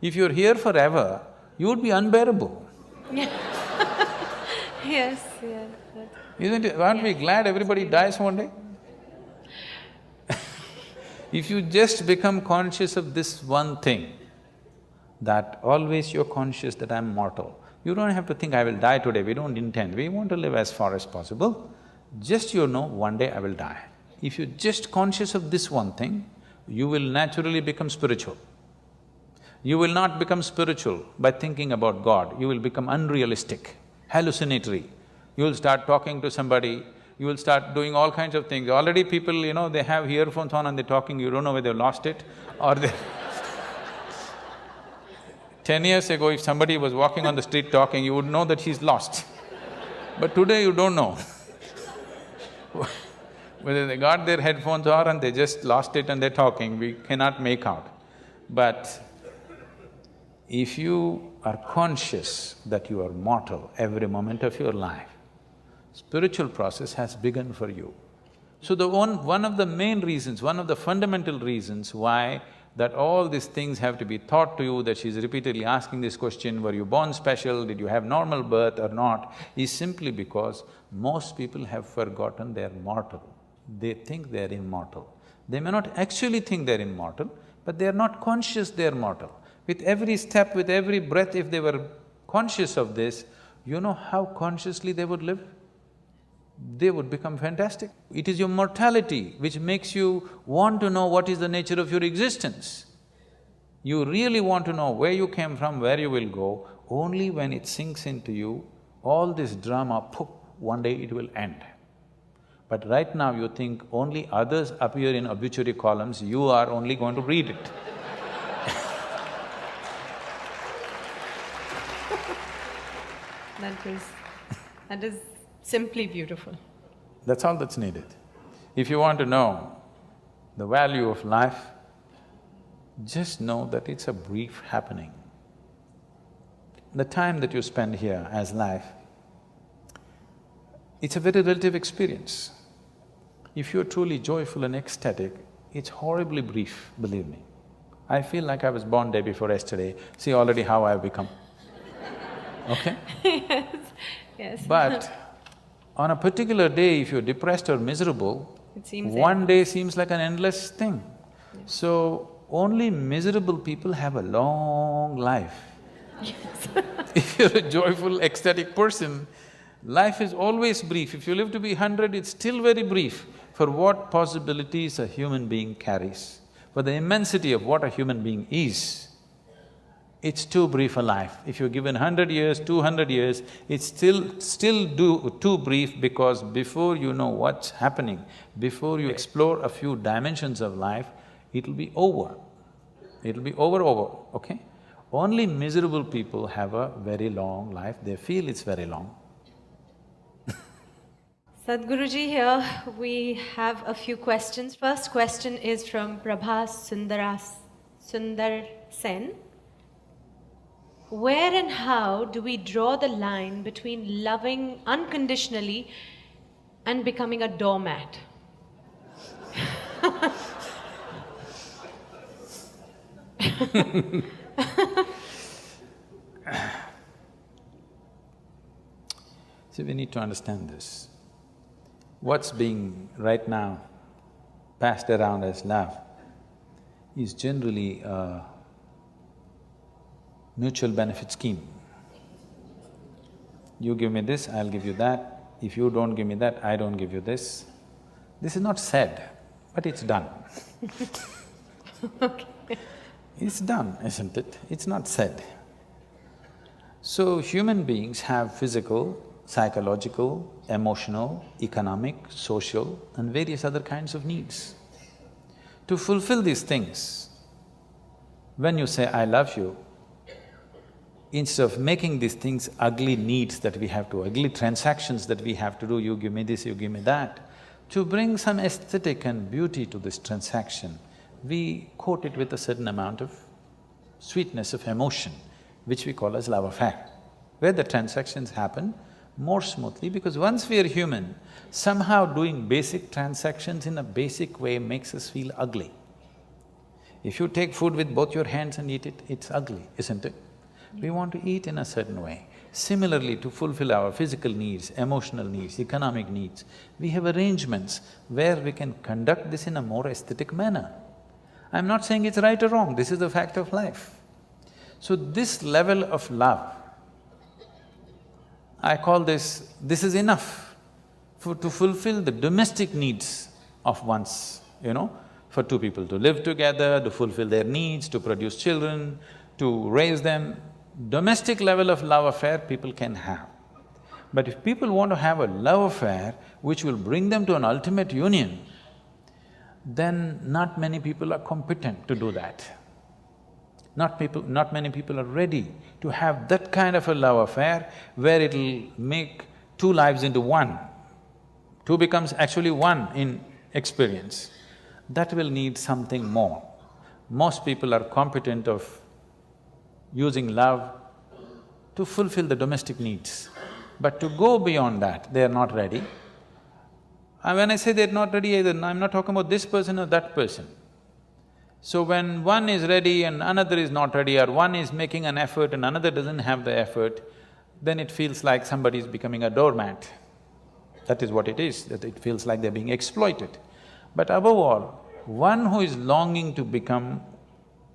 If you're here forever, you would be unbearable. Yes. Isn't it? Aren't we glad everybody dies one day? If you just become conscious of this one thing, that always you're conscious that I'm mortal. You don't have to think, I will die today, we don't intend, we want to live as far as possible. Just you know, one day I will die. If you're just conscious of this one thing, you will naturally become spiritual. You will not become spiritual by thinking about God, you will become unrealistic, hallucinatory. You will start talking to somebody, you will start doing all kinds of things. Already people, they have earphones on and they're talking, you don't know whether they've lost it or they… 10 years ago, if somebody was walking on the street talking, you would know that he's lost. But today you don't know whether they got their headphones on and they just lost it and they're talking, we cannot make out. But if you are conscious that you are mortal every moment of your life, spiritual process has begun for you. So one of the main reasons, one of the fundamental reasons why that all these things have to be taught to you, that she's repeatedly asking this question, were you born special, did you have normal birth or not, is simply because most people have forgotten they're mortal. They think they're immortal. They may not actually think they're immortal, but they're not conscious they're mortal. With every step, with every breath, if they were conscious of this, you know how consciously they would live? They would become fantastic. It is your mortality which makes you want to know what is the nature of your existence. You really want to know where you came from, where you will go. Only when it sinks into you, all this drama, poof, one day it will end. But right now you think only others appear in obituary columns, you are only going to read it. That is simply beautiful. That's all that's needed. If you want to know the value of life, just know that it's a brief happening. The time that you spend here as life, it's a very relative experience. If you're truly joyful and ecstatic, it's horribly brief, believe me. I feel like I was born day before yesterday, see already how I've become. Okay? Yes. But on a particular day, if you're depressed or miserable, one day seems like an endless thing. Yes. So, only miserable people have a long life. Yes. If you're a joyful, ecstatic person, life is always brief. If you live to be 100, it's still very brief for what possibilities a human being carries. For the immensity of what a human being is, it's too brief a life. If you're given 100 years, 200 years, it's still too brief, because before you know what's happening, before you explore a few dimensions of life, it'll be over. It'll be over, okay? Only miserable people have a very long life, they feel it's very long. Sadhguruji, here we have a few questions. First question is from Prabhas Sundar Sen. Where and how do we draw the line between loving unconditionally and becoming a doormat? See, we need to understand this. What's being right now passed around as love is generally a mutual benefit scheme. You give me this, I'll give you that. If you don't give me that, I don't give you this. This is not said, but it's done. Okay. It's done, isn't it? It's not said. So, human beings have physical, psychological, emotional, economic, social and various other kinds of needs. To fulfill these things, when you say, I love you, instead of making these things ugly needs that we have to, ugly transactions that we have to do, you give me this, you give me that, to bring some aesthetic and beauty to this transaction, we coat it with a certain amount of sweetness of emotion, which we call as love affair, where the transactions happen more smoothly, because once we are human, somehow doing basic transactions in a basic way makes us feel ugly. If you take food with both your hands and eat it, it's ugly, isn't it? We want to eat in a certain way. Similarly, to fulfill our physical needs, emotional needs, economic needs, we have arrangements where we can conduct this in a more aesthetic manner. I'm not saying it's right or wrong, this is the fact of life. So this level of love, I call this is enough to fulfill the domestic needs of one's, for two people to live together, to fulfill their needs, to produce children, to raise them. Domestic level of love affair people can have. But if people want to have a love affair which will bring them to an ultimate union, then not many people are competent to do that. Not many people are ready to have that kind of a love affair where it'll make two lives into one. Two becomes actually one in experience. That will need something more. Most people are competent of using love to fulfill the domestic needs. But to go beyond that, they are not ready. And when I say they're not ready either, I'm not talking about this person or that person. So when one is ready and another is not ready, or one is making an effort and another doesn't have the effort, then it feels like somebody is becoming a doormat. That is what it is, that it feels like they're being exploited. But above all, one who is longing to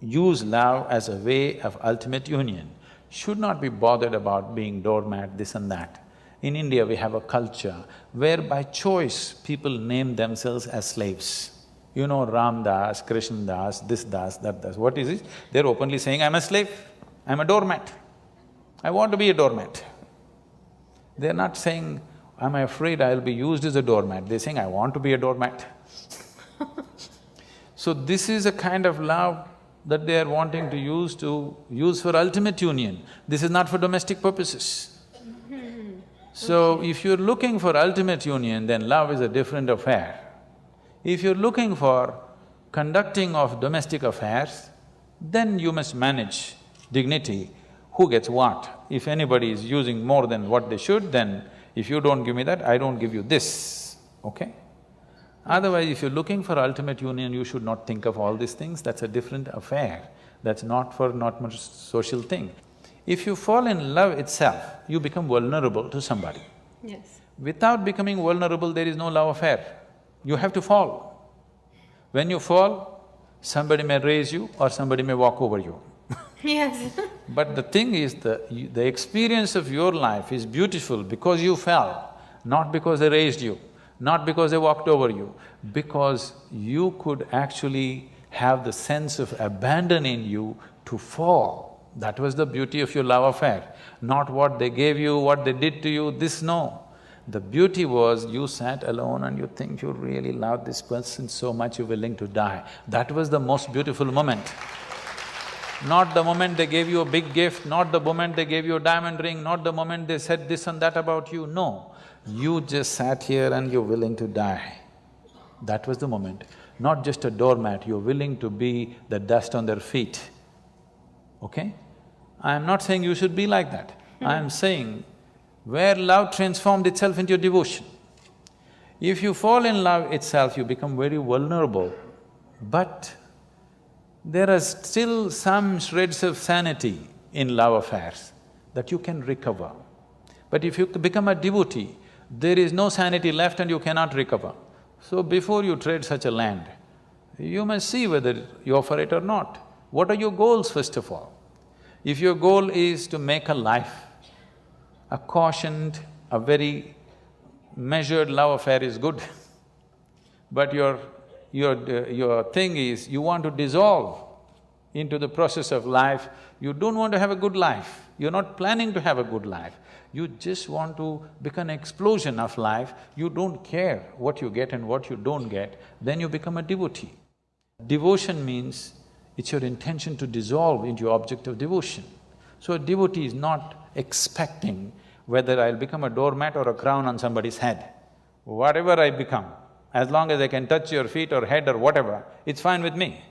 use love as a way of ultimate union should not be bothered about being doormat, this and that. In India, we have a culture where by choice people name themselves as slaves. You know, Ram Das, Krishna Das, this Das, that Das. What is it? They're openly saying, I'm a slave, I'm a doormat, I want to be a doormat. They're not saying, I'm afraid I'll be used as a doormat, they're saying, I want to be a doormat. So this is a kind of love that they are wanting to use for ultimate union. This is not for domestic purposes. So if you're looking for ultimate union, then love is a different affair. If you're looking for conducting of domestic affairs, then you must manage dignity, who gets what. If anybody is using more than what they should, then if you don't give me that, I don't give you this, okay? Otherwise, if you're looking for ultimate union, you should not think of all these things, that's a different affair. That's not much social thing. If you fall in love itself, you become vulnerable to somebody. Yes. Without becoming vulnerable, there is no love affair. You have to fall. When you fall, somebody may raise you or somebody may walk over you. Yes. But the thing is, the experience of your life is beautiful because you fell, not because they raised you, not because they walked over you, because you could actually have the sense of abandon in you to fall. That was the beauty of your love affair, not what they gave you, what they did to you, this no. The beauty was you sat alone and you think you really love this person so much you're willing to die. That was the most beautiful moment. Not the moment they gave you a big gift, not the moment they gave you a diamond ring, not the moment they said this and that about you, no. You just sat here and you're willing to die. That was the moment. Not just a doormat, you're willing to be the dust on their feet, okay? I'm not saying you should be like that. I'm saying where love transformed itself into your devotion. If you fall in love itself, you become very vulnerable, but there are still some shreds of sanity in love affairs that you can recover. But if you become a devotee, there is no sanity left and you cannot recover. So before you trade such a land, you must see whether you offer it or not. What are your goals, first of all? If your goal is to make a life, a cautioned, a very measured love affair is good. But your thing is, you want to dissolve into the process of life, you don't want to have a good life, you're not planning to have a good life, you just want to become an explosion of life, you don't care what you get and what you don't get, then you become a devotee. Devotion means it's your intention to dissolve into your object of devotion. So a devotee is not expecting whether I'll become a doormat or a crown on somebody's head. Whatever I become, as long as I can touch your feet or head or whatever, it's fine with me.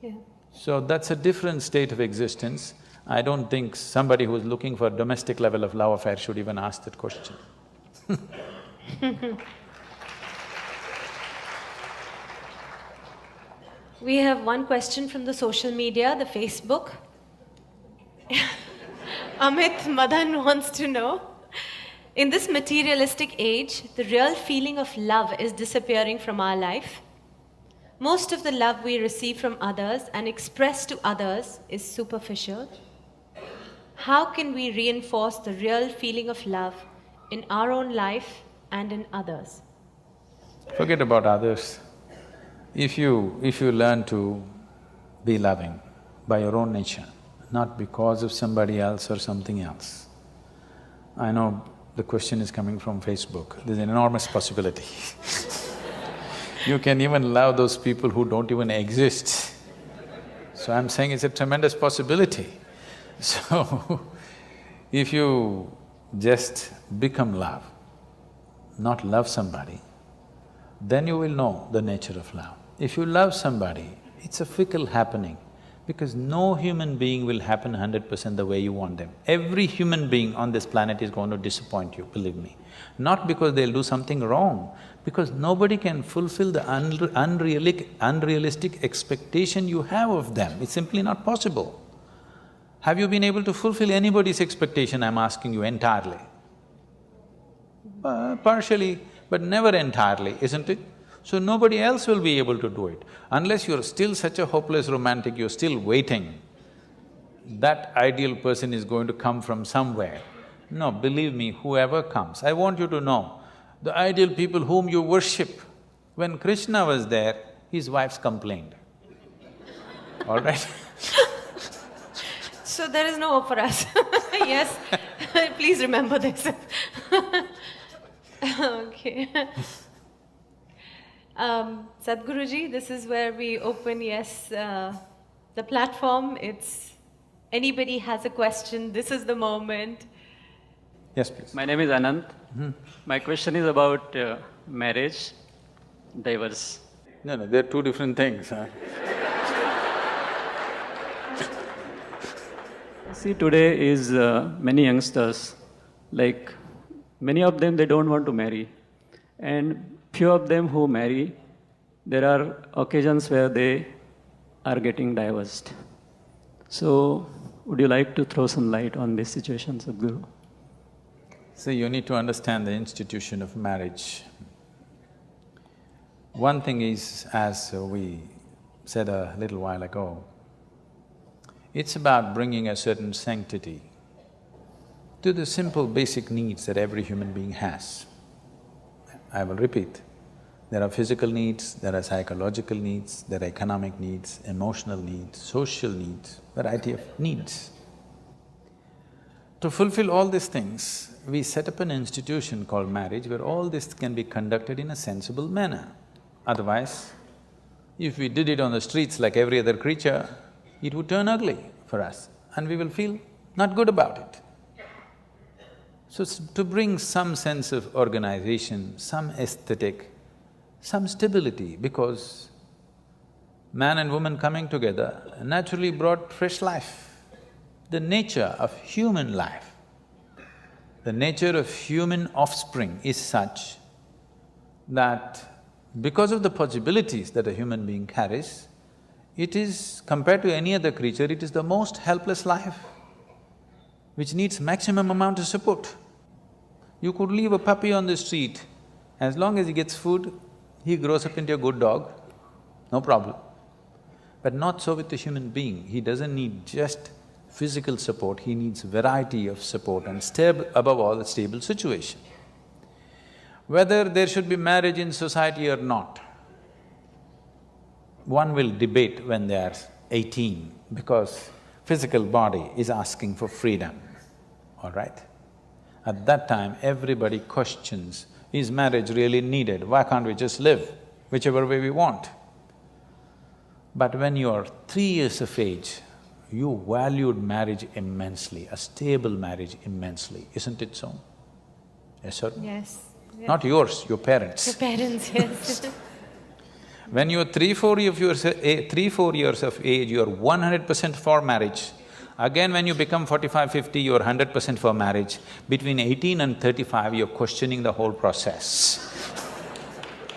Yeah. So that's a different state of existence. I don't think somebody who's looking for a domestic level of love affair should even ask that question. We have one question from the social media, the Facebook. Amit Madan wants to know, in this materialistic age, the real feeling of love is disappearing from our life. Most of the love we receive from others and express to others is superficial. How can we reinforce the real feeling of love in our own life and in others? Forget about others. If you learn to be loving by your own nature, not because of somebody else or something else. I know the question is coming from Facebook, there's an enormous possibility. You can even love those people who don't even exist. So I'm saying it's a tremendous possibility. So, if you just become love, not love somebody, then you will know the nature of love. If you love somebody, it's a fickle happening, because no human being will happen 100% the way you want them. Every human being on this planet is going to disappoint you, believe me. Not because they'll do something wrong, because nobody can fulfill the unrealistic expectation you have of them. It's simply not possible. Have you been able to fulfill anybody's expectation, I'm asking you, entirely? Partially, but never entirely, isn't it? So nobody else will be able to do it. Unless you're still such a hopeless romantic, you're still waiting, that ideal person is going to come from somewhere. No, believe me, whoever comes, I want you to know, the ideal people whom you worship, when Krishna was there, his wives complained, all right? So there is no hope for us. Yes, please remember this. Okay. Sadhguruji, this is where we open, the platform. It's… anybody has a question, this is the moment. Yes, please. My name is Anand. My question is about marriage, divorce. No, they're two different things, huh? See, today is many youngsters, like many of them, they don't want to marry. And few of them who marry, there are occasions where they are getting divorced. So, would you like to throw some light on this situation, Sadhguru? See, you need to understand the institution of marriage. One thing is, as we said a little while ago, it's about bringing a certain sanctity to the simple basic needs that every human being has. I will repeat, there are physical needs, there are psychological needs, there are economic needs, emotional needs, social needs, variety of needs. To fulfill all these things, we set up an institution called marriage where all this can be conducted in a sensible manner. Otherwise, if we did it on the streets like every other creature, it would turn ugly for us and we will feel not good about it. So to bring some sense of organization, some aesthetic, some stability, because man and woman coming together naturally brought fresh life. The nature of human life, the nature of human offspring is such that because of the possibilities that a human being carries, it is, compared to any other creature, it is the most helpless life, which needs maximum amount of support. You could leave a puppy on the street, as long as he gets food, he grows up into a good dog, no problem. But not so with the human being, he doesn't need just physical support, he needs variety of support and above all, a stable situation. Whether there should be marriage in society or not, one will debate when they are 18, because physical body is asking for freedom, all right? At that time, everybody questions, is marriage really needed? Why can't we just live whichever way we want? But when you are 3 years of age, you valued marriage immensely, a stable marriage immensely, isn't it so? Yes or no? Yes. Not yours, your parents. Your parents, yes. When you're 3-4 years of age, you're 100% for marriage. Again, when you become 45, 50, you're 100% for marriage. Between 18 and 35, you're questioning the whole process.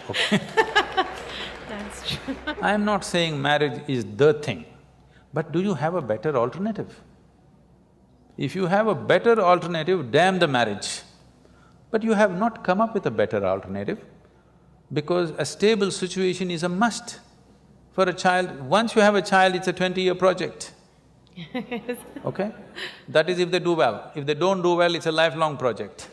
Okay? That's true. I'm not saying marriage is the thing, but do you have a better alternative? If you have a better alternative, damn the marriage. But you have not come up with a better alternative, because a stable situation is a must for a child. Once you have a child, it's a 20-year project. Okay? That is if they do well. If they don't do well, it's a lifelong project.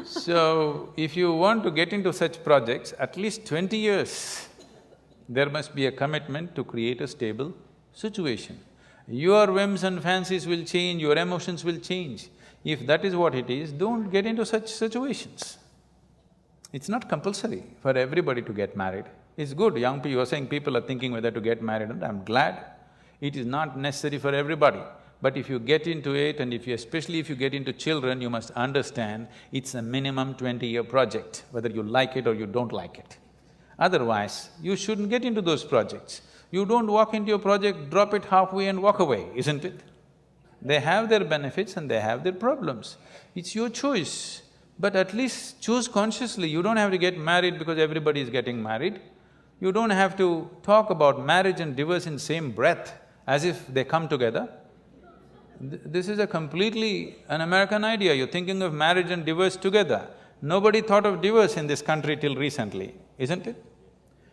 So, if you want to get into such projects, at least 20 years, there must be a commitment to create a stable situation. Your whims and fancies will change, your emotions will change. If that is what it is, don't get into such situations. It's not compulsory for everybody to get married. It's good, young people, you're saying people are thinking whether to get married, and I'm glad. It is not necessary for everybody. But if you get into it, and especially if you get into children, you must understand it's a minimum 20-year project, whether you like it or you don't like it. Otherwise, you shouldn't get into those projects. You don't walk into a project, drop it halfway and walk away, isn't it? They have their benefits and they have their problems. It's your choice, but at least choose consciously. You don't have to get married because everybody is getting married. You don't have to talk about marriage and divorce in same breath as if they come together. This is a completely an American idea, you're thinking of marriage and divorce together. Nobody thought of divorce in this country till recently, isn't it?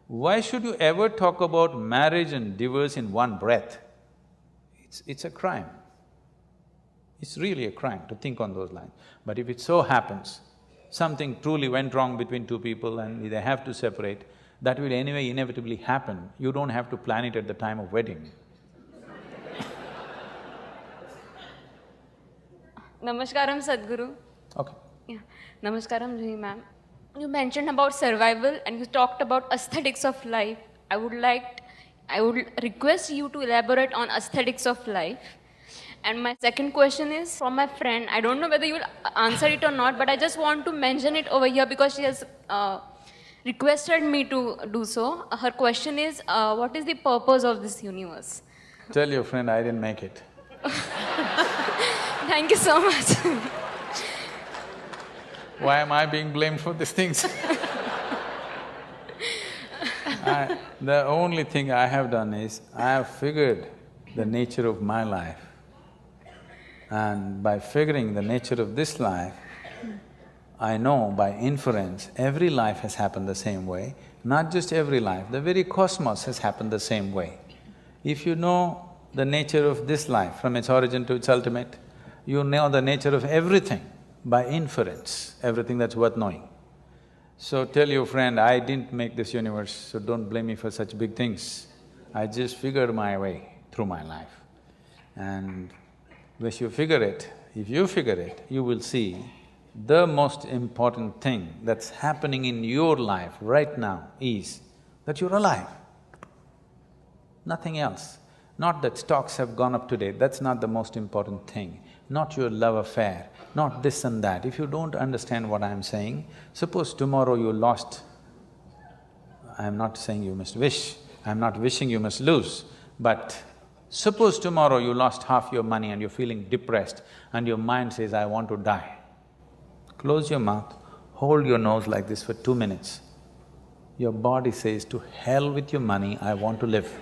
Why should you ever talk about marriage and divorce in one breath? It's a crime. It's really a crime to think on those lines. But if it so happens, something truly went wrong between two people and they have to separate, that will anyway inevitably happen. You don't have to plan it at the time of wedding. Namaskaram, Sadhguru. Okay. Yeah. Namaskaram, Juhi ma'am. You mentioned about survival and you talked about aesthetics of life. I would request you to elaborate on aesthetics of life. And my second question is from my friend. I don't know whether you will answer it or not, but I just want to mention it over here because she has requested me to do so. Her question is, what is the purpose of this universe? Tell your friend I didn't make it. Thank you so much. Why am I being blamed for these things? The only thing I have done is, I have figured the nature of my life. And by figuring the nature of this life, I know by inference, every life has happened the same way. Not just every life, the very cosmos has happened the same way. If you know the nature of this life from its origin to its ultimate, you know the nature of everything by inference, everything that's worth knowing. So tell your friend, I didn't make this universe, so don't blame me for such big things. I just figured my way through my life. And if you figure it, you will see the most important thing that's happening in your life right now is that you're alive. Nothing else. Not that stocks have gone up today, that's not the most important thing. Not your love affair, not this and that. If you don't understand what I'm saying, suppose tomorrow you lost… I'm not saying you must wish, I'm not wishing you must lose, but suppose tomorrow you lost half your money and you're feeling depressed and your mind says, I want to die. Close your mouth, hold your nose like this for 2 minutes. Your body says, to hell with your money, I want to live.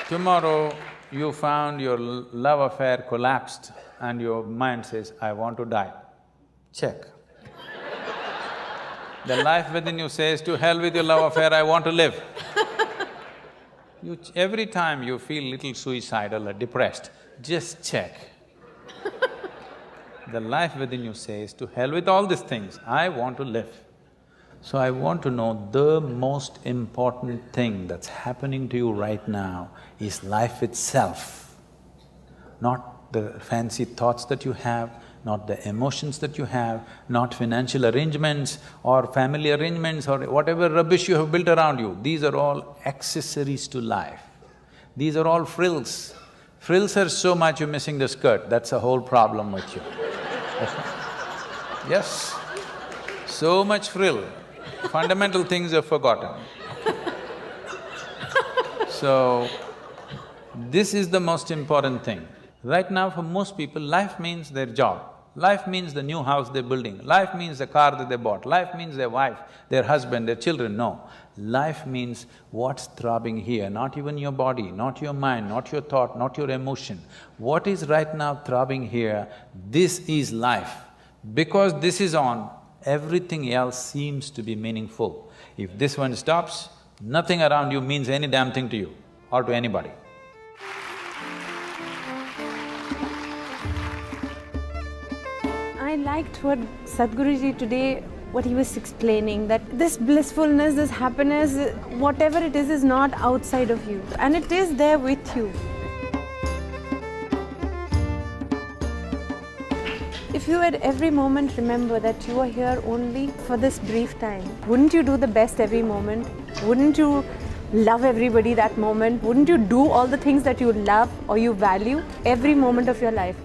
Tomorrow, you found your love affair collapsed and your mind says, I want to die. Check. The life within you says, to hell with your love affair, I want to live. Every time you feel little suicidal or depressed, just check. The life within you says, to hell with all these things, I want to live. So I want to know the most important thing that's happening to you right now is life itself, not the fancy thoughts that you have, not the emotions that you have, not financial arrangements or family arrangements or whatever rubbish you have built around you. These are all accessories to life. These are all frills. Frills are so much you're missing the skirt, that's a whole problem with you. Yes, so much frill, fundamental things are forgotten. So, this is the most important thing. Right now for most people, life means their job. Life means the new house they're building. Life means the car that they bought. Life means their wife, their husband, their children. No. Life means what's throbbing here, not even your body, not your mind, not your thought, not your emotion. What is right now throbbing here, this is life. Because this is on, everything else seems to be meaningful. If this one stops, nothing around you means any damn thing to you or to anybody. I liked what Sadhguruji today, what he was explaining, that this blissfulness, this happiness, whatever it is not outside of you and it is there with you. If you at every moment remember that you are here only for this brief time, wouldn't you do the best every moment? Wouldn't you love everybody that moment? Wouldn't you do all the things that you love or you value every moment of your life?